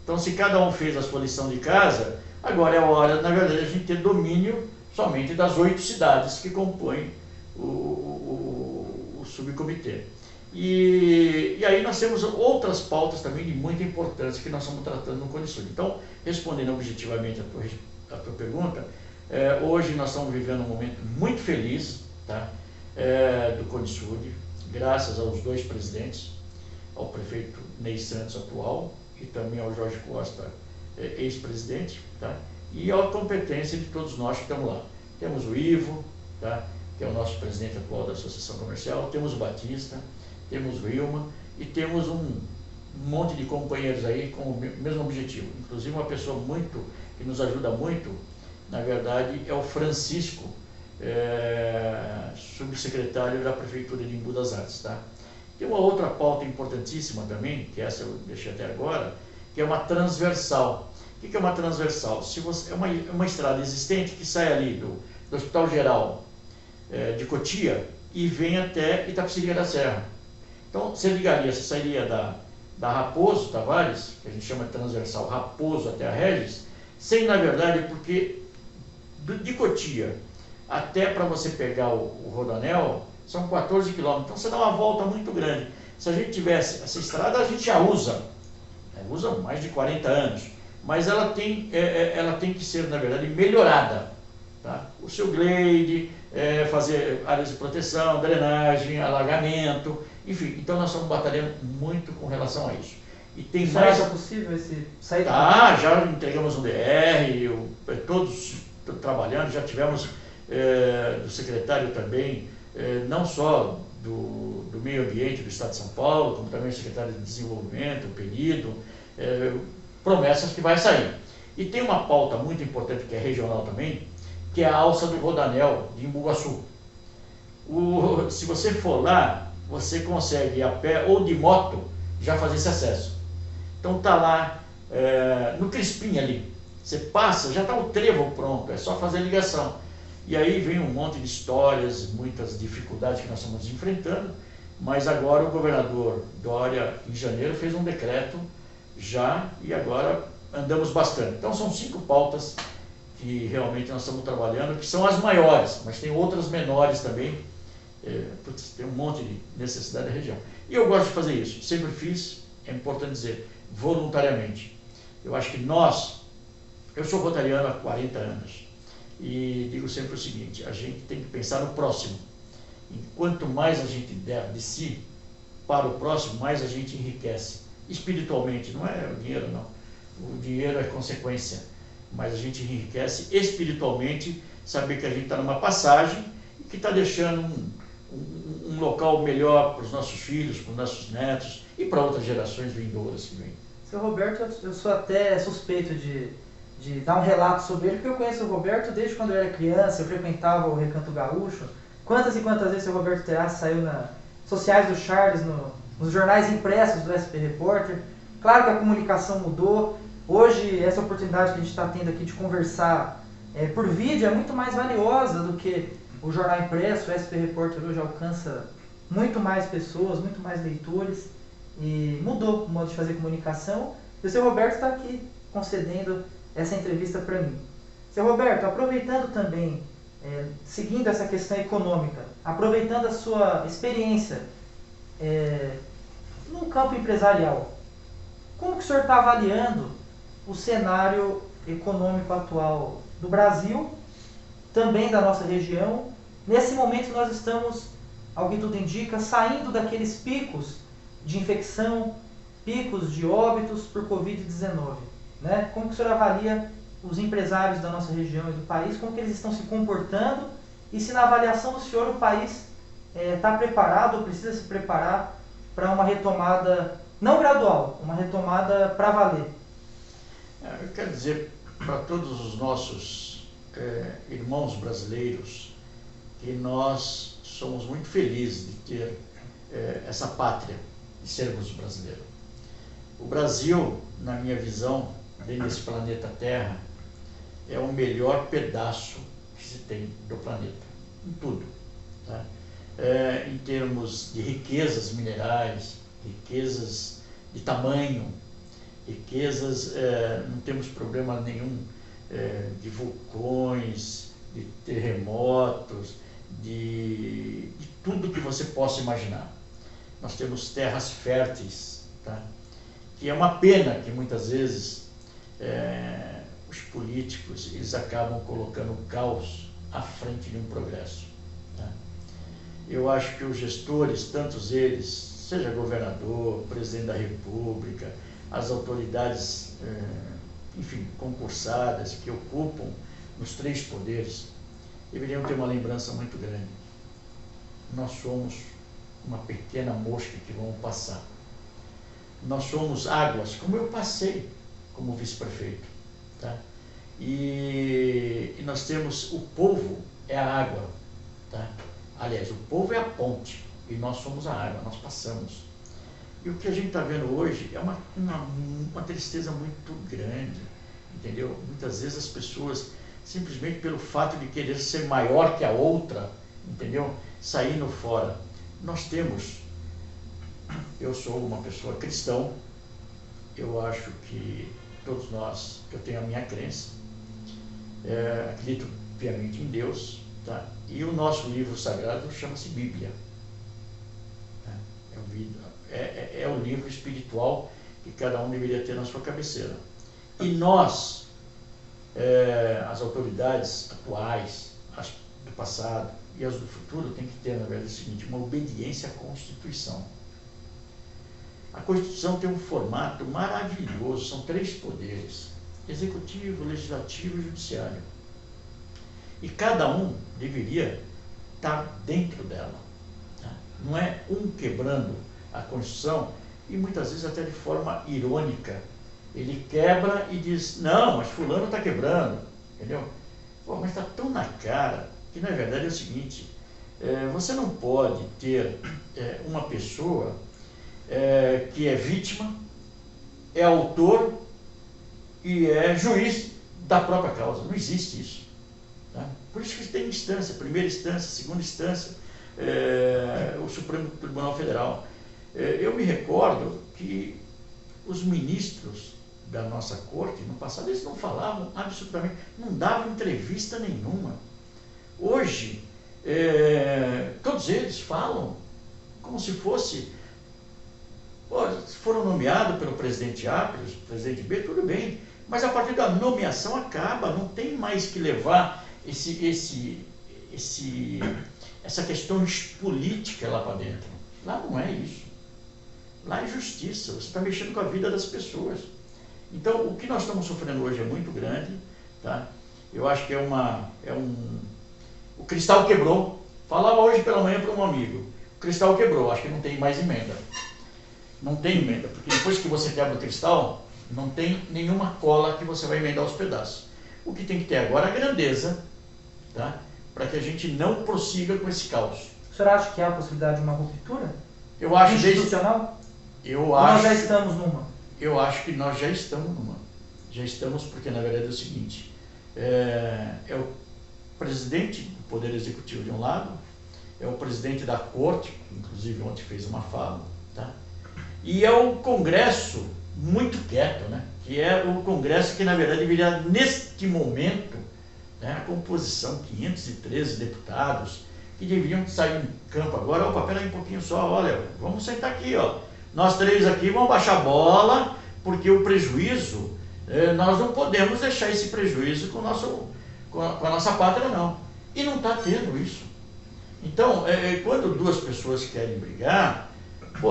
Então, se cada um fez a sua lição de casa, agora é a hora, na verdade, a gente ter domínio somente das 8 cidades que compõem o subcomitê. E aí nós temos outras pautas também de muita importância que nós estamos tratando no Conisur. Então, respondendo objetivamente a tua pergunta, hoje nós estamos vivendo um momento muito feliz, tá? Do Conisur, graças aos 2 presidentes, ao prefeito Ney Santos atual e também ao Jorge Costa, ex-presidente, tá? E à competência de todos nós que estamos lá. Temos o Ivo, tá? Que é o nosso presidente atual da Associação Comercial, temos o Batista, temos o Wilma e temos um monte de companheiros aí com o mesmo objetivo. Inclusive uma pessoa que nos ajuda muito, na verdade, é o Francisco, subsecretário da Prefeitura de Embu das Artes, tá? Tem uma outra pauta importantíssima também, que essa eu deixei até agora, que é uma transversal. O que é uma transversal? É uma estrada existente que sai ali do Hospital Geral de Cotia e vem até Itapecerica da Serra. Então, você sairia da Raposo Tavares, que a gente chama de transversal Raposo até a Regis, sem, na verdade, porque de Cotia até para você pegar o Rodoanel, são 14 quilômetros, então você dá uma volta muito grande. Se a gente tivesse essa estrada, a gente já usa mais de 40 anos, mas ela tem que ser, na verdade, melhorada. Tá? O seu glade, fazer áreas de proteção, drenagem, alagamento, enfim, então nós estamos batalhando muito com relação a isso. E tem mais... é possível sair já entregamos um DR, todos trabalhando, já tivemos do secretário também, não só do Meio Ambiente do Estado de São Paulo, como também o secretário de Desenvolvimento, o Penido, promessas que vai sair. E tem uma pauta muito importante que é regional também, que é a alça do Rodoanel de Embu-Guaçu. Se você for lá, você consegue ir a pé ou de moto já fazer esse acesso. Então está lá no Crispim ali, você passa, já está o trevo pronto, é só fazer a ligação. E aí vem um monte de histórias, muitas dificuldades que nós estamos enfrentando, mas agora o governador Dória, em janeiro, fez um decreto já e agora andamos bastante. Então são 5 pautas que realmente nós estamos trabalhando, que são as maiores, mas tem outras menores também, tem um monte de necessidade da região. E eu gosto de fazer isso, sempre fiz, é importante dizer, voluntariamente. Eu acho que eu sou rotariano há 40 anos e digo sempre o seguinte, a gente tem que pensar no próximo. E quanto mais a gente der de si para o próximo, mais a gente enriquece. Espiritualmente, não é o dinheiro não. O dinheiro é consequência, mas a gente enriquece espiritualmente, saber que a gente está numa passagem e que está deixando um local melhor para os nossos filhos, para os nossos netos e para outras gerações vindouras que vêm. Seu Roberto, eu sou até suspeito de dar um relato sobre ele, porque eu conheço o Roberto desde quando eu era criança, eu frequentava o Recanto Gaúcho. Quantas e quantas vezes o Roberto Terassi saiu nas sociais do Charles, nos jornais impressos do SP Repórter. Claro que a comunicação mudou. Hoje, essa oportunidade que a gente está tendo aqui de conversar por vídeo é muito mais valiosa do que o jornal impresso. O SP Repórter hoje alcança muito mais pessoas, muito mais leitores. E mudou o modo de fazer comunicação. E o seu Roberto está aqui concedendo essa entrevista para mim. Seu Roberto, aproveitando também, seguindo essa questão econômica, aproveitando a sua experiência no campo empresarial, como que o senhor está avaliando o cenário econômico atual do Brasil, também da nossa região? Nesse momento nós estamos, ao que tudo indica, saindo daqueles picos de infecção, picos de óbitos por Covid-19. Né? Como que o senhor avalia os empresários da nossa região e do país, como que eles estão se comportando e se na avaliação do senhor o país está preparado ou precisa se preparar para uma retomada, não gradual, uma retomada para valer? Eu quero dizer para todos os nossos irmãos brasileiros que nós somos muito felizes de ter essa pátria, de sermos brasileiros. O Brasil, na minha visão, dentro desse planeta Terra, é o melhor pedaço que se tem do planeta, em tudo. Tá? Em termos de riquezas minerais, riquezas de tamanho, riquezas, não temos problema nenhum de vulcões, de terremotos, de tudo que você possa imaginar. Nós temos terras férteis, tá? Que é uma pena que muitas vezes os políticos eles acabam colocando o caos à frente de um progresso. Tá? Eu acho que os gestores, tantos eles, seja governador, presidente da República, as autoridades, enfim, concursadas que ocupam os 3 poderes, deveriam ter uma lembrança muito grande. Nós somos uma pequena mosca que vamos passar. Nós somos águas, como eu passei como vice-prefeito. Tá? E nós temos, o povo é a água. Tá? Aliás, o povo é a ponte e nós somos a água, nós passamos. E o que a gente está vendo hoje é uma tristeza muito grande, entendeu? Muitas vezes as pessoas, simplesmente pelo fato de querer ser maior que a outra, entendeu? Saindo fora. Nós temos, eu sou uma pessoa cristã, eu acho que todos nós, eu tenho a minha crença, acredito piamente em Deus, tá? E o nosso livro sagrado chama-se Bíblia. Tá? É o livro espiritual que cada um deveria ter na sua cabeceira. E nós, as autoridades atuais, as do passado e as do futuro, tem que ter, na verdade, o seguinte, uma obediência à Constituição. A Constituição tem um formato maravilhoso, são 3 poderes, executivo, legislativo e judiciário. E cada um deveria estar dentro dela. Tá? Não é um quebrando a Constituição, e muitas vezes até de forma irônica. Ele quebra e diz, não, mas fulano está quebrando, entendeu? Pô, mas está tão na cara que, na verdade, é o seguinte, você não pode ter uma pessoa que é vítima, é autor e é juiz da própria causa. Não existe isso. Tá? Por isso que tem instância, primeira instância, segunda instância, o Supremo Tribunal Federal. Eu me recordo que os ministros da nossa corte, no passado, eles não falavam absolutamente, não davam entrevista nenhuma. Hoje, todos eles falam como se fosse Pô, se foram nomeados pelo presidente A, pelo presidente B, tudo bem. Mas a partir da nomeação acaba, não tem mais que levar essa questão política lá para dentro. Lá não é isso. Lá é justiça, você está mexendo com a vida das pessoas. Então, o que nós estamos sofrendo hoje é muito grande, tá? Eu acho que o cristal quebrou. Falava hoje pela manhã para um amigo, o cristal quebrou, acho que não tem mais emenda. Não tem emenda, porque depois que você quebra o cristal, não tem nenhuma cola que você vai emendar os pedaços. O que tem que ter agora é a grandeza, tá? Para que a gente não prossiga com esse caos. O senhor acha que há a possibilidade de uma ruptura Eu acho institucional? Nós já estamos numa? Eu acho que nós já estamos numa. Já estamos, porque na verdade é o seguinte, é o presidente do Poder Executivo de um lado, é o presidente da Corte, que inclusive ontem fez uma fala, tá? E é o Congresso muito quieto, né? Que é o Congresso que na verdade deveria, neste momento, né, a composição, 513 deputados, que deveriam sair em campo agora. Opa, peraí um pouquinho só, olha, vamos sentar aqui, ó. Nós três aqui vamos baixar a bola, porque o prejuízo, nós não podemos deixar esse prejuízo com a nossa pátria, não. E não está tendo isso. Então, quando duas pessoas querem brigar,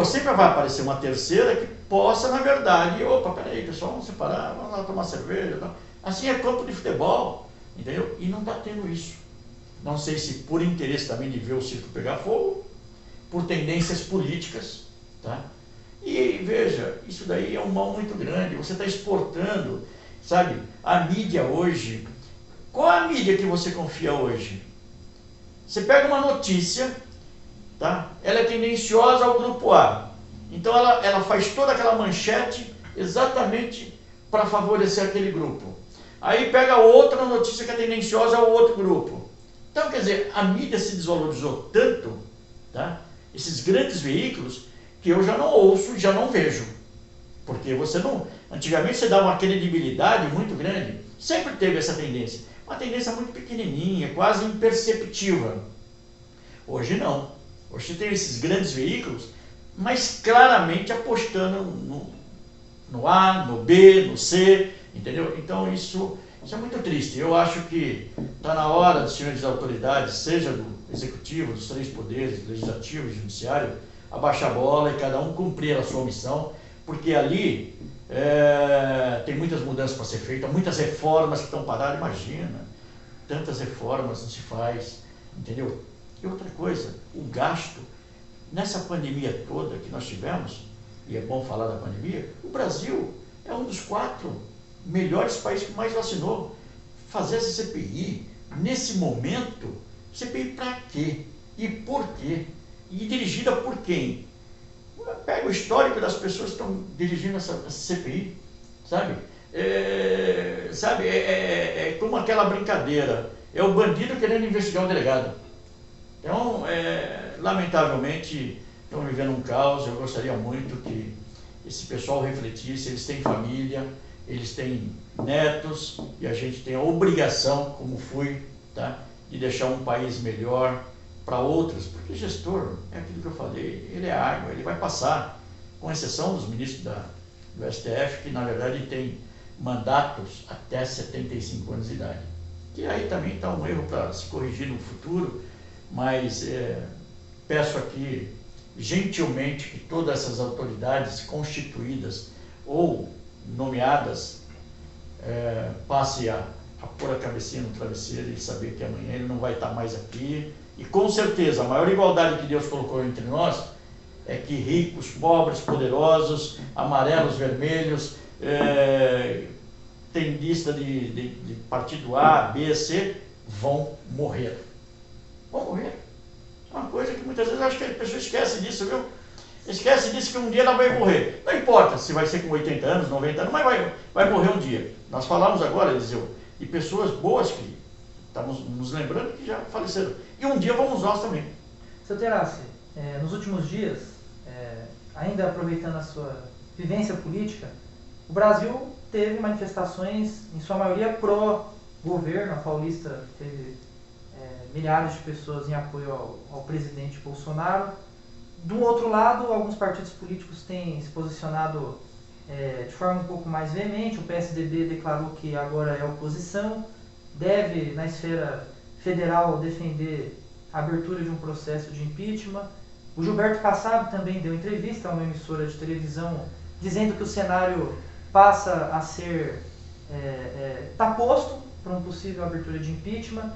sempre vai aparecer uma terceira que possa, na verdade, opa, peraí, pessoal, vamos separar, vamos lá tomar cerveja. Não. Assim é campo de futebol, entendeu? E não está tendo isso. Não sei se por interesse também de ver o circo pegar fogo, por tendências políticas, tá? E veja, isso daí é um mal muito grande. Você está exportando, sabe, a mídia hoje. Qual a mídia que você confia hoje? Você pega uma notícia, tá? Ela é tendenciosa ao grupo A. Então ela faz toda aquela manchete exatamente para favorecer aquele grupo. Aí pega outra notícia que é tendenciosa ao outro grupo. Então, quer dizer, a mídia se desvalorizou tanto, tá? Esses grandes veículos, que eu já não ouço, já não vejo. Porque você não... Antigamente você dava uma credibilidade muito grande, sempre teve essa tendência. Uma tendência muito pequenininha, quase imperceptível. Hoje não. Hoje você tem esses grandes veículos, mas claramente apostando no A, no B, no C, entendeu? Então isso é muito triste. Eu acho que está na hora dos senhores autoridades, seja do executivo, dos três poderes, legislativo e judiciário, abaixar a bola e cada um cumprir a sua missão, porque ali tem muitas mudanças para ser feitas, muitas reformas que estão paradas, imagina, tantas reformas não se faz, entendeu? E outra coisa, o gasto, nessa pandemia toda que nós tivemos, e é bom falar da pandemia, o Brasil é um dos 4 melhores países que mais vacinou. Fazer essa CPI, nesse momento, CPI para quê? E por quê? E dirigida por quem? Pega o histórico das pessoas que estão dirigindo essa CPI, sabe? É como aquela brincadeira, é o bandido querendo investigar o delegado. Então, lamentavelmente, estão vivendo um caos. Eu gostaria muito que esse pessoal refletisse. Eles têm família, eles têm netos, e a gente tem a obrigação, como fui, tá, de deixar um país melhor para outros, porque gestor, é aquilo que eu falei, ele é água, ele vai passar, com exceção dos ministros do STF, que na verdade tem mandatos até 75 anos de idade. Que aí também está um erro para se corrigir no futuro, mas peço aqui gentilmente que todas essas autoridades constituídas ou nomeadas passe a pôr a cabecinha no travesseiro e saber que amanhã ele não vai estar mais aqui. E com certeza a maior igualdade que Deus colocou entre nós é que ricos, pobres, poderosos, amarelos, vermelhos, tem lista de partido A, B, C, vão morrer. Vão morrer. É uma coisa que muitas vezes acho que a pessoa esquece disso, viu? Esquece disso, que um dia ela vai morrer. Não importa se vai ser com 80 anos, 90 anos, mas vai morrer um dia. Nós falamos agora, Eliseu, de pessoas boas que estamos nos lembrando que já faleceram. E um dia vamos nós também. Seu Terassi, nos últimos dias, ainda aproveitando a sua vivência política, o Brasil teve manifestações, em sua maioria, pró-governo. A Paulista teve milhares de pessoas em apoio ao presidente Bolsonaro. Do outro lado, alguns partidos políticos têm se posicionado de forma um pouco mais veemente. O PSDB declarou que agora é oposição, deve, na esfera federal, defender a abertura de um processo de impeachment. O Gilberto Kassab também deu entrevista a uma emissora de televisão dizendo que o cenário passa a ser está posto para uma possível abertura de impeachment.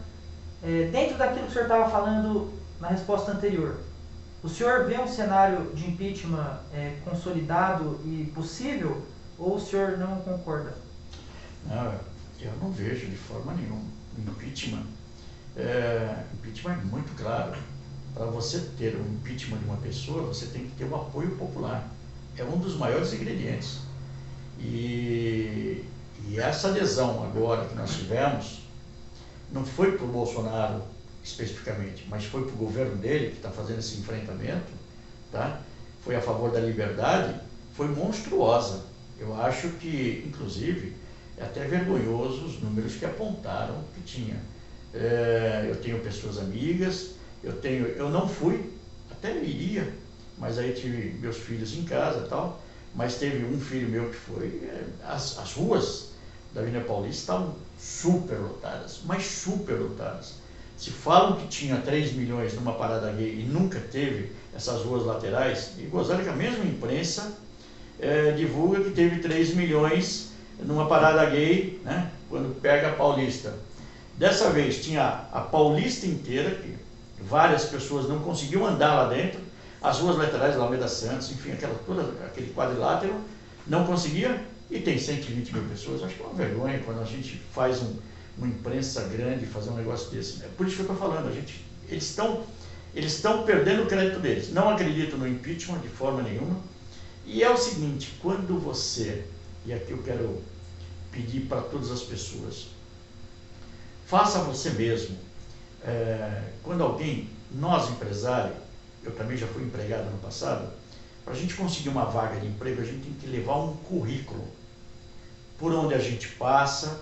Dentro daquilo que o senhor estava falando na resposta anterior, o senhor vê um cenário de impeachment consolidado e possível, ou o senhor não concorda? Não, eu não vejo de forma nenhuma. Impeachment é muito claro. Para você ter um impeachment de uma pessoa, você tem que ter um apoio popular. É um dos maiores ingredientes. E essa adesão agora que nós tivemos, não foi para o Bolsonaro especificamente, mas foi para o governo dele, que está fazendo esse enfrentamento, tá? Foi a favor da liberdade, foi monstruosa. Eu acho que, inclusive, é até vergonhoso os números que apontaram que tinha. Eu tenho pessoas amigas, eu não fui, até iria, mas aí tive meus filhos em casa e tal, mas teve um filho meu que foi, as ruas da Avenida Paulista estavam super lotadas, mas super lotadas. Se falam que tinha 3 milhões numa parada gay e nunca teve essas ruas laterais, e gozado que a mesma imprensa divulga que teve 3 milhões numa parada gay, né, quando pega a Paulista. Dessa vez tinha a Paulista inteira, que várias pessoas não conseguiam andar lá dentro, as ruas laterais, Alameda Santos, enfim, aquele quadrilátero, não conseguia, e tem 120 mil pessoas. Acho que é uma vergonha quando a gente faz uma imprensa grande fazer um negócio desse. É por isso que eu estou falando, eles estão perdendo o crédito deles. Não acredito no impeachment de forma nenhuma. E é o seguinte, quando você, e aqui eu quero pedir para todas as pessoas, faça você mesmo. Quando alguém, nós empresários, eu também já fui empregado no passado, para a gente conseguir uma vaga de emprego, a gente tem que levar um currículo, por onde a gente passa,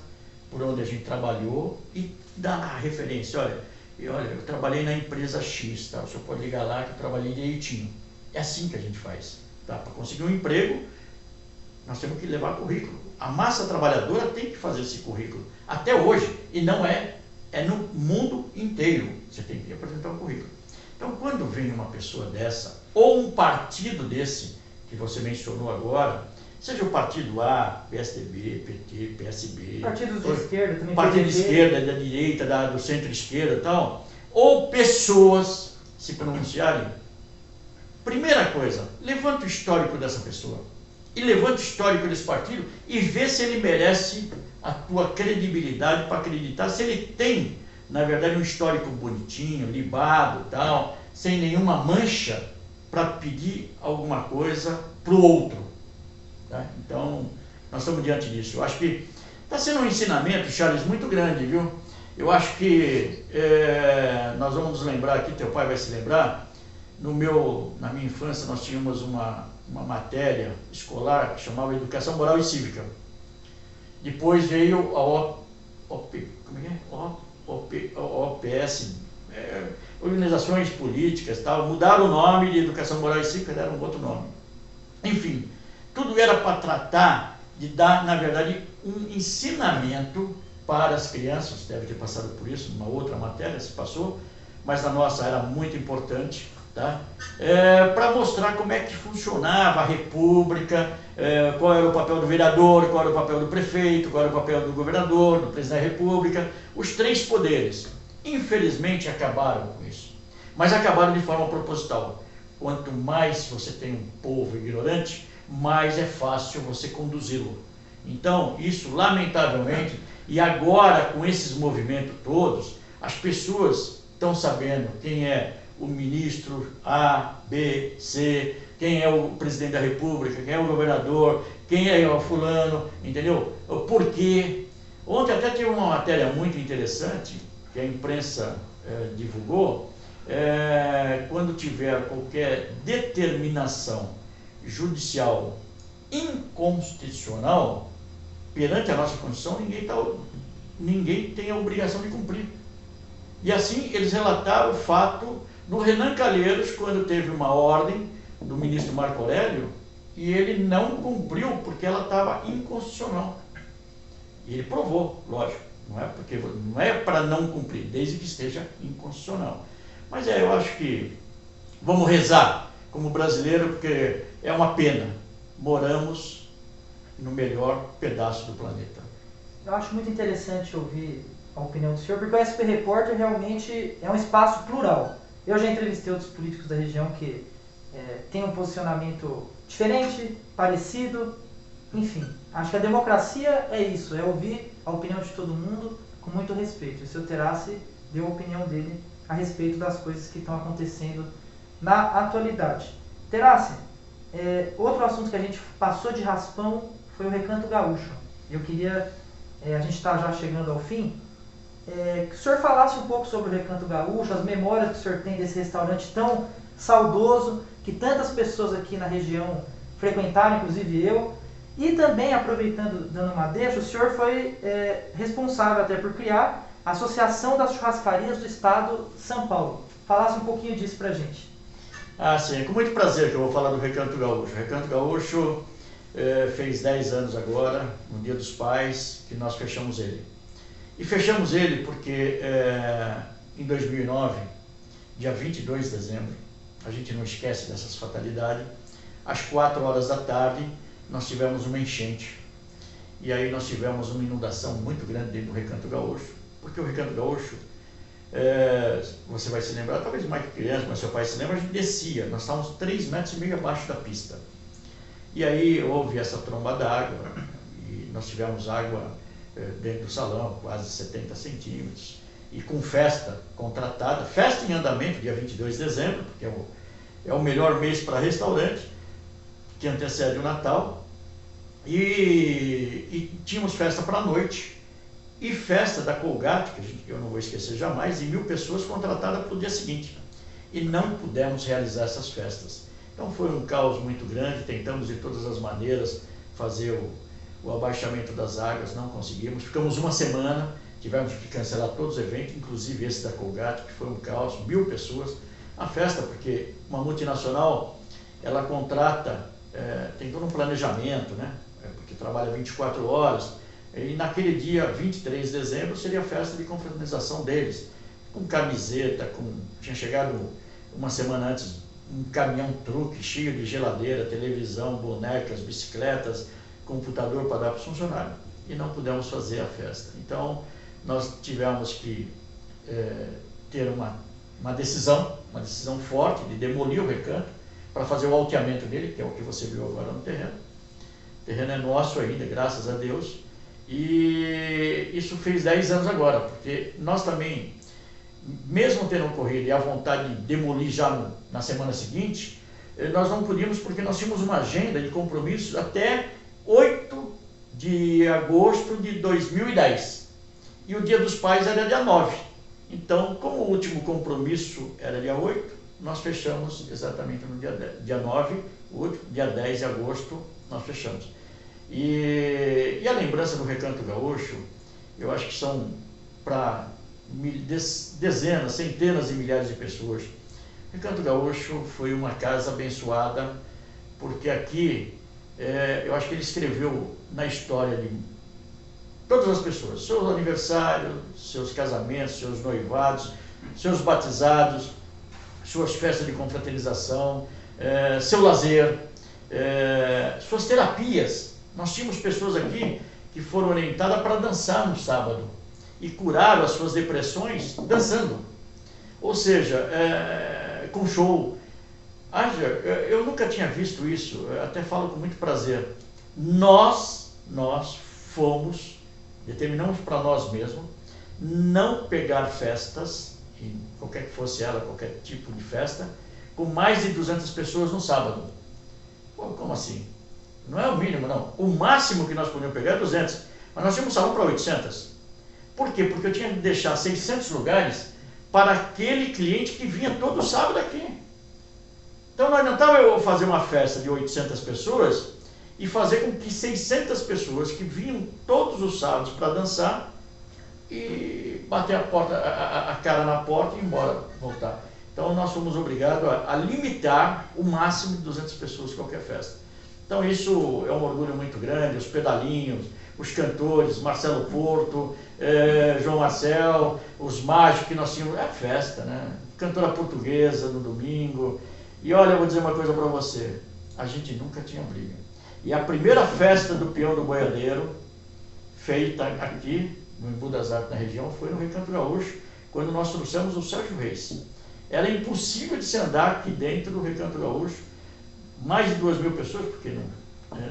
por onde a gente trabalhou, e dar a referência. Olha, eu trabalhei na empresa X, tá? O senhor pode ligar lá que eu trabalhei direitinho. É assim que a gente faz, tá? Para conseguir um emprego, nós temos que levar currículo. A massa trabalhadora tem que fazer esse currículo, até hoje, e não é no mundo inteiro, você tem que apresentar um currículo. Então, quando vem uma pessoa dessa, ou um partido desse, que você mencionou agora, seja o partido A, PSDB, PT, PSB... Partidos de esquerda também. Partido de esquerda, da direita, do centro-esquerda e tal, ou pessoas se pronunciarem, primeira coisa, levanta o histórico dessa pessoa, e levanta o histórico desse partido, e vê se ele merece a tua credibilidade para acreditar, se ele tem, na verdade, um histórico bonitinho, libado, tal, sem nenhuma mancha para pedir alguma coisa para o outro. Tá? Então, nós estamos diante disso. Eu acho que está sendo um ensinamento, Charles, muito grande, viu? Eu acho que nós vamos nos lembrar aqui, teu pai vai se lembrar, na minha infância nós tínhamos uma matéria escolar que chamava Educação Moral e Cívica. Depois veio a OPS, organizações políticas, tal, mudaram o nome de Educação Moral e Cívica, deram um outro nome. Enfim, tudo era para tratar de dar, na verdade, um ensinamento para as crianças, deve ter passado por isso, numa outra matéria se passou, mas na nossa era muito importante, tá? Para mostrar como é que funcionava a república, qual era o papel do vereador, qual era o papel do prefeito, qual era o papel do governador, do presidente da república, os 3 poderes. Infelizmente acabaram com isso, mas acabaram de forma proposital. Quanto mais você tem um povo ignorante, mais é fácil você conduzi-lo. Então, isso lamentavelmente, e agora com esses movimentos todos, as pessoas estão sabendo quem é o ministro A, B, C, quem é o presidente da república, quem é o governador, quem é o fulano, entendeu? Por quê? Ontem até teve uma matéria muito interessante, que a imprensa divulgou, quando tiver qualquer determinação judicial inconstitucional, perante a nossa Constituição, ninguém tem a obrigação de cumprir. E assim eles relataram o fato no Renan Calheiros, quando teve uma ordem do ministro Marco Aurélio, e ele não cumpriu porque ela estava inconstitucional. E ele provou, lógico, não é para não cumprir, desde que esteja inconstitucional. Mas eu acho que vamos rezar como brasileiro, porque é uma pena. Moramos no melhor pedaço do planeta. Eu acho muito interessante ouvir a opinião do senhor, porque o SP Repórter realmente é um espaço plural. Eu já entrevistei outros políticos da região que têm um posicionamento diferente, parecido, enfim. Acho que a democracia é isso, é ouvir a opinião de todo mundo com muito respeito. E o senhor Terassi deu a opinião dele a respeito das coisas que estão acontecendo na atualidade. Terassi, outro assunto que a gente passou de raspão foi o Recanto Gaúcho. Eu queria, a gente está já chegando ao fim, que o senhor falasse um pouco sobre o Recanto Gaúcho, as memórias que o senhor tem desse restaurante tão saudoso, que tantas pessoas aqui na região frequentaram, inclusive eu. E também, aproveitando, dando uma deixa, o senhor foi responsável até por criar a Associação das Churrascarias do Estado de São Paulo. Falasse um pouquinho disso pra gente. Ah, sim, é com muito prazer que eu vou falar do Recanto Gaúcho. O Recanto Gaúcho fez 10 anos agora, no Dia dos Pais, que nós fechamos ele. E fechamos ele porque em 2009, dia 22 de dezembro, a gente não esquece dessas fatalidades, às 4 horas da tarde, nós tivemos uma enchente. E aí nós tivemos uma inundação muito grande dentro do Recanto Gaúcho, porque o Recanto Gaúcho, você vai se lembrar, talvez mais que criança, mas seu pai se lembra, a gente descia, nós estávamos 3,5 metros abaixo da pista. E aí houve essa tromba d'água, e nós tivemos água dentro do salão, quase 70 centímetros, e com festa contratada, festa em andamento, dia 22 de dezembro, porque é o melhor mês para restaurante, que antecede o Natal, e tínhamos festa para a noite, e festa da Colgate, que eu não vou esquecer jamais, e 1.000 pessoas contratadas para o dia seguinte, e não pudemos realizar essas festas. Então foi um caos muito grande, tentamos de todas as maneiras fazer o abaixamento das águas, não conseguimos, ficamos uma semana, tivemos que cancelar todos os eventos, inclusive esse da Colgate, que foi um caos, 1.000 pessoas, a festa, porque uma multinacional, ela contrata, tem todo um planejamento, né? Porque trabalha 24 horas, e naquele dia 23 de dezembro seria a festa de confraternização deles, com camiseta, tinha chegado uma semana antes um caminhão-truque cheio de geladeira, televisão, bonecas, bicicletas, computador para dar para os funcionários, e não pudemos fazer a festa. Então nós tivemos que ter uma decisão forte de demolir o recanto para fazer o alteamento dele, que é o que você viu agora no terreno. O terreno é nosso ainda, graças a Deus, e isso fez 10 anos agora, porque nós também, mesmo tendo ocorrido e a vontade de demolir já na semana seguinte, nós não podíamos, porque nós tínhamos uma agenda de compromissos até 8 de agosto de 2010, e o Dia dos Pais era dia 9. Então, como o último compromisso era dia 8, nós fechamos exatamente no dia 9, dia 10 de agosto, nós fechamos. E a lembrança do Recanto Gaúcho, eu acho que são para dezenas, centenas de milhares de pessoas. O Recanto Gaúcho foi uma casa abençoada, porque aqui, eu acho que ele escreveu na história de todas as pessoas, seus aniversários, seus casamentos, seus noivados, seus batizados, suas festas de confraternização, seu lazer, suas terapias. Nós tínhamos pessoas aqui que foram orientadas para dançar no sábado e curaram as suas depressões dançando. Ou seja, com show. Eu nunca tinha visto isso, eu até falo com muito prazer. Nós determinamos para nós mesmos não pegar festas, qualquer que fosse ela, qualquer tipo de festa, com mais de 200 pessoas no sábado. Pô, como assim? Não é o mínimo, não. O máximo que nós podíamos pegar é 200, mas nós tínhamos salão para 800. Por quê? Porque eu tinha que deixar 600 lugares para aquele cliente que vinha todo sábado aqui. Então não adiantava eu fazer uma festa de 800 pessoas e fazer com que 600 pessoas que vinham todos os sábados para dançar e bater a cara na porta e ir embora, voltar. Então nós fomos obrigados a limitar o máximo de 200 pessoas em qualquer festa. Então isso é um orgulho muito grande, os pedalinhos, os cantores, Marcelo Porto, João Marcel, os mágicos que nós tínhamos, é festa, né? Cantora portuguesa no domingo. E olha, eu vou dizer uma coisa para você, a gente nunca tinha briga. E a primeira festa do Peão do Boiadeiro, feita aqui no Embu das Artes na região, foi no Recanto Gaúcho, quando nós trouxemos o Sérgio Reis. Era impossível de se andar aqui dentro do Recanto Gaúcho, mais de 2.000 pessoas, porque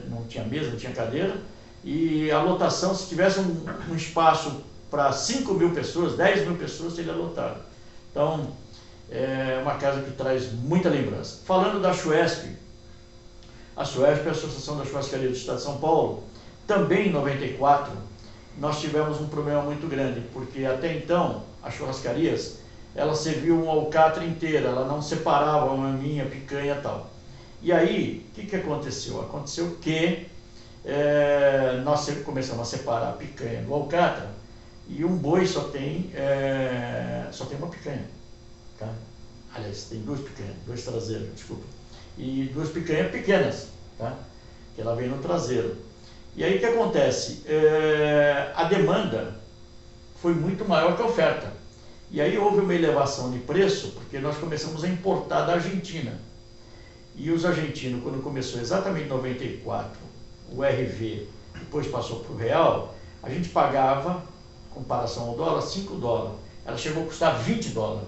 não tinha mesa, não tinha cadeira, e a lotação, se tivesse um espaço para 5.000 pessoas, 10.000 pessoas, seria lotado. Então, é uma casa que traz muita lembrança. Falando da Chuesp, a Chuesp é a Associação da Churrascaria do Estado de São Paulo, também em 94, nós tivemos um problema muito grande, porque até então, as churrascarias, ela servia uma alcatra inteira, ela não separava uma maminha, picanha e tal. E aí, o que aconteceu? Aconteceu que nós começamos a separar a picanha do alcatra e um boi só tem uma picanha. Tá? Aliás, tem 2 picanhas, 2 traseiros, desculpa. E 2 picanhas pequenas, tá? Que ela vem no traseiro. E aí o que acontece? A demanda foi muito maior que a oferta. E aí houve uma elevação de preço, porque nós começamos a importar da Argentina. E os argentinos, quando começou exatamente em 94, o RV, depois passou para o real, a gente pagava, em comparação ao dólar, 5 dólares. Ela chegou a custar 20 dólares.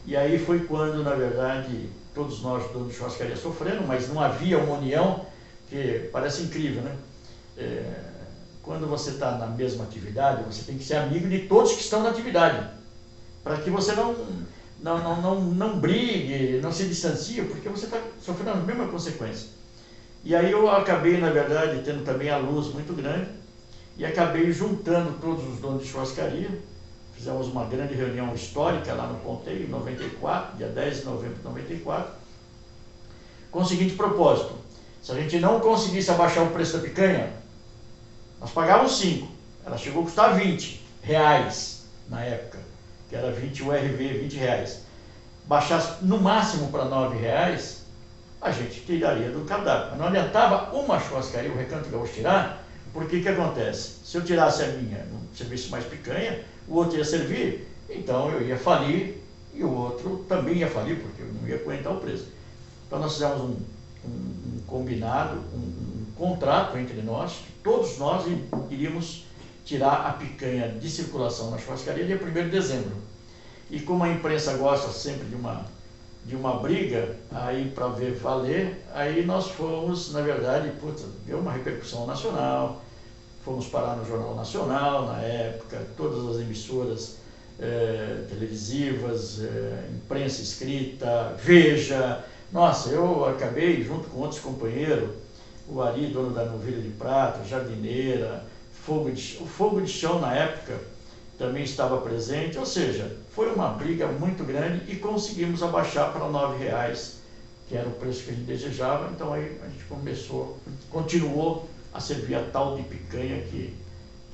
E aí foi quando, na verdade, todos nós, donos de churrascaria, sofrendo, mas não havia uma união, que parece incrível, né? Quando você está na mesma atividade, você tem que ser amigo de todos que estão na atividade, para que você não brigue, não se distancie, porque você está sofrendo a mesma consequência. E aí eu acabei, na verdade, tendo também a luz muito grande, e acabei juntando todos os donos de churrascaria. Fizemos uma grande reunião histórica lá no Ponteio, em 94, dia 10 de novembro de 94, com o seguinte propósito: se a gente não conseguisse abaixar o preço da picanha, nós pagávamos 5, ela chegou a custar 20 reais na época, que era 20 URV, 20 reais. Baixasse no máximo para 9 reais, a gente tiraria do cardápio. Mas não adiantava uma churrascaria, o Recanto Gaúcho, tirar, porque o que acontece? Se eu tirasse a minha, não servisse mais picanha, o outro ia servir, então eu ia falir e o outro também ia falir, porque eu não ia aguentar o preço. Então nós fizemos um combinado, um contrato entre nós, que todos nós iríamos tirar a picanha de circulação na churrascaria dia 1º de dezembro. E como a imprensa gosta sempre de uma briga, aí para ver valer, aí nós fomos, na verdade, deu uma repercussão nacional, fomos parar no Jornal Nacional na época, todas as emissoras televisivas, imprensa escrita, Veja. Nossa, eu acabei, junto com outros companheiros, o Ari, dono da Novilha de Prata, Jardineira, o Fogo de Chão na época também estava presente, ou seja, foi uma briga muito grande e conseguimos abaixar para 9 reais, que era o preço que a gente desejava. Então aí a gente continuou a servir a tal de picanha que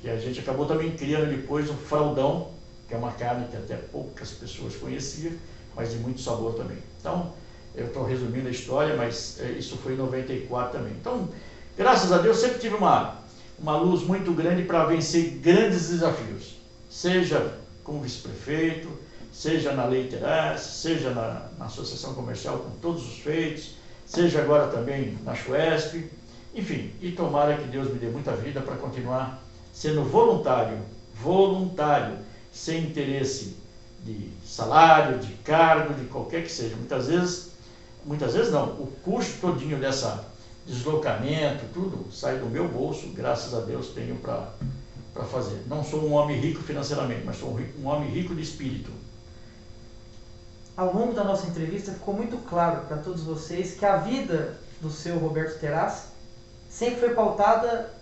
a gente acabou também criando depois o fraldão, que é uma carne que até poucas pessoas conheciam, mas de muito sabor também. Então, eu estou resumindo a história, mas isso foi em 94 também. Então, graças a Deus, sempre tive uma luz muito grande para vencer grandes desafios, seja como vice-prefeito, seja na Lei Terás, seja na Associação Comercial com todos os feitos, seja agora também na Chuesp, enfim, e tomara que Deus me dê muita vida para continuar sendo voluntário, sem interesse de salário, de cargo, de qualquer que seja. Muitas vezes não, o custo todinho dessa deslocamento, tudo sai do meu bolso, graças a Deus tenho para fazer. Não sou um homem rico financeiramente, mas sou um homem rico de espírito. Ao longo da nossa entrevista ficou muito claro para todos vocês que a vida do seu Roberto Terás sempre foi pautada,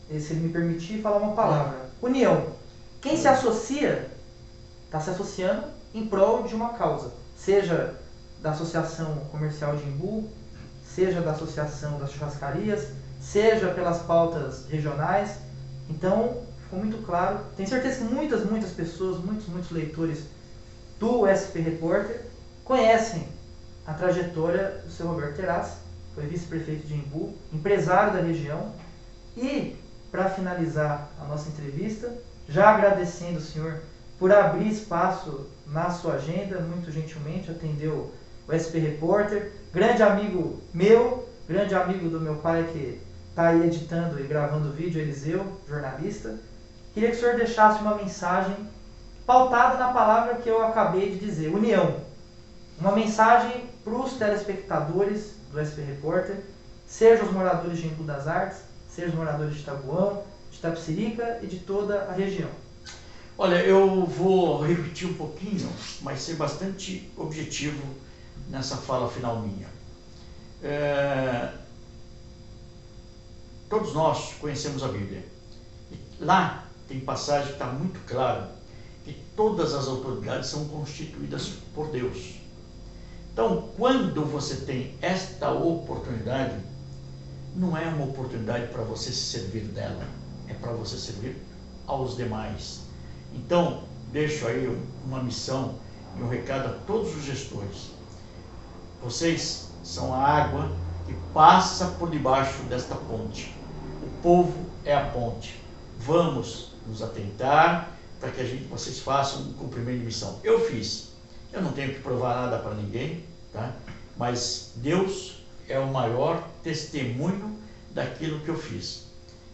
se ele me permitir falar uma palavra, união. Quem se associa, está se associando em prol de uma causa, seja da Associação Comercial de Embu, seja da Associação das Churrascarias, seja pelas pautas regionais. Então, ficou muito claro. Tenho certeza que muitas pessoas, muitos leitores do SP Repórter conhecem a trajetória do seu Roberto Terassi, foi vice-prefeito de Embu, empresário da região. E, para finalizar a nossa entrevista, já agradecendo o senhor por abrir espaço na sua agenda, muito gentilmente atendeu o SP Repórter, grande amigo meu, grande amigo do meu pai que está aí editando e gravando vídeo, Eliseu, jornalista. Queria que o senhor deixasse uma mensagem pautada na palavra que eu acabei de dizer, união. Uma mensagem para os telespectadores do SP Repórter, sejam os moradores de Embu das Artes, sejam os moradores de Taboão, de Itapecerica e de toda a região. Olha, eu vou repetir um pouquinho, mas ser bastante objetivo nessa fala final minha. Todos nós conhecemos a Bíblia. E lá tem passagem que está muito claro que todas as autoridades são constituídas por Deus. Então, quando você tem esta oportunidade, não é uma oportunidade para você se servir dela, é para você servir aos demais. Então, deixo aí uma missão e um recado a todos os gestores. Vocês são a água que passa por debaixo desta ponte. O povo é a ponte. Vamos nos atentar para que vocês façam um cumprimento de missão. Eu fiz. Eu não tenho que provar nada para ninguém, tá? Mas Deus é o maior testemunho daquilo que eu fiz.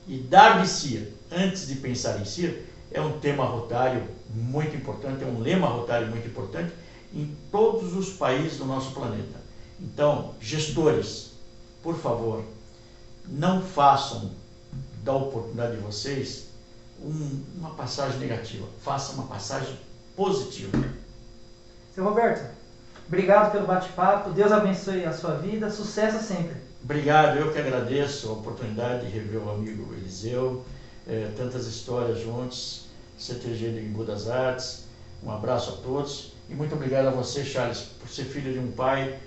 E dar de si, antes de pensar em si, é um tema rotário muito importante, é um lema rotário muito importante em todos os países do nosso planeta. Então, gestores, por favor, não façam da oportunidade de vocês uma passagem negativa, façam uma passagem positiva. Seu Roberto, obrigado pelo bate-papo, Deus abençoe a sua vida, sucesso sempre. Obrigado, eu que agradeço a oportunidade de rever o amigo Eliseu, tantas histórias juntos, CTG de Embu das Artes, um abraço a todos e muito obrigado a você, Charles, por ser filho de um pai,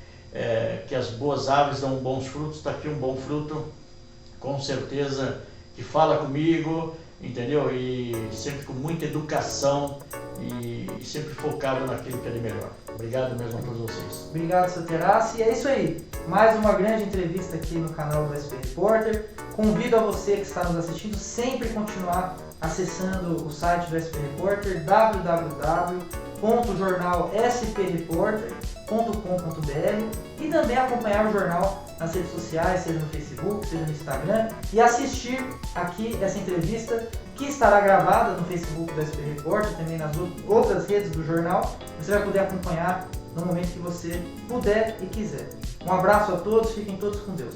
que as boas árvores dão bons frutos, está aqui um bom fruto, com certeza, que fala comigo, entendeu? E sempre com muita educação e sempre focado naquilo que é de melhor. Obrigado mesmo a todos vocês. Obrigado, seu Terassi. E é isso aí. Mais uma grande entrevista aqui no canal do SP Repórter. Convido a você que está nos assistindo sempre continuar acessando o site do SP Repórter, www.jornalspreporter.com.br e também acompanhar o jornal nas redes sociais, seja no Facebook, seja no Instagram, e assistir aqui essa entrevista que estará gravada no Facebook do SP Repórter, também nas outras redes do jornal. Você vai poder acompanhar no momento que você puder e quiser. Um abraço a todos, fiquem todos com Deus.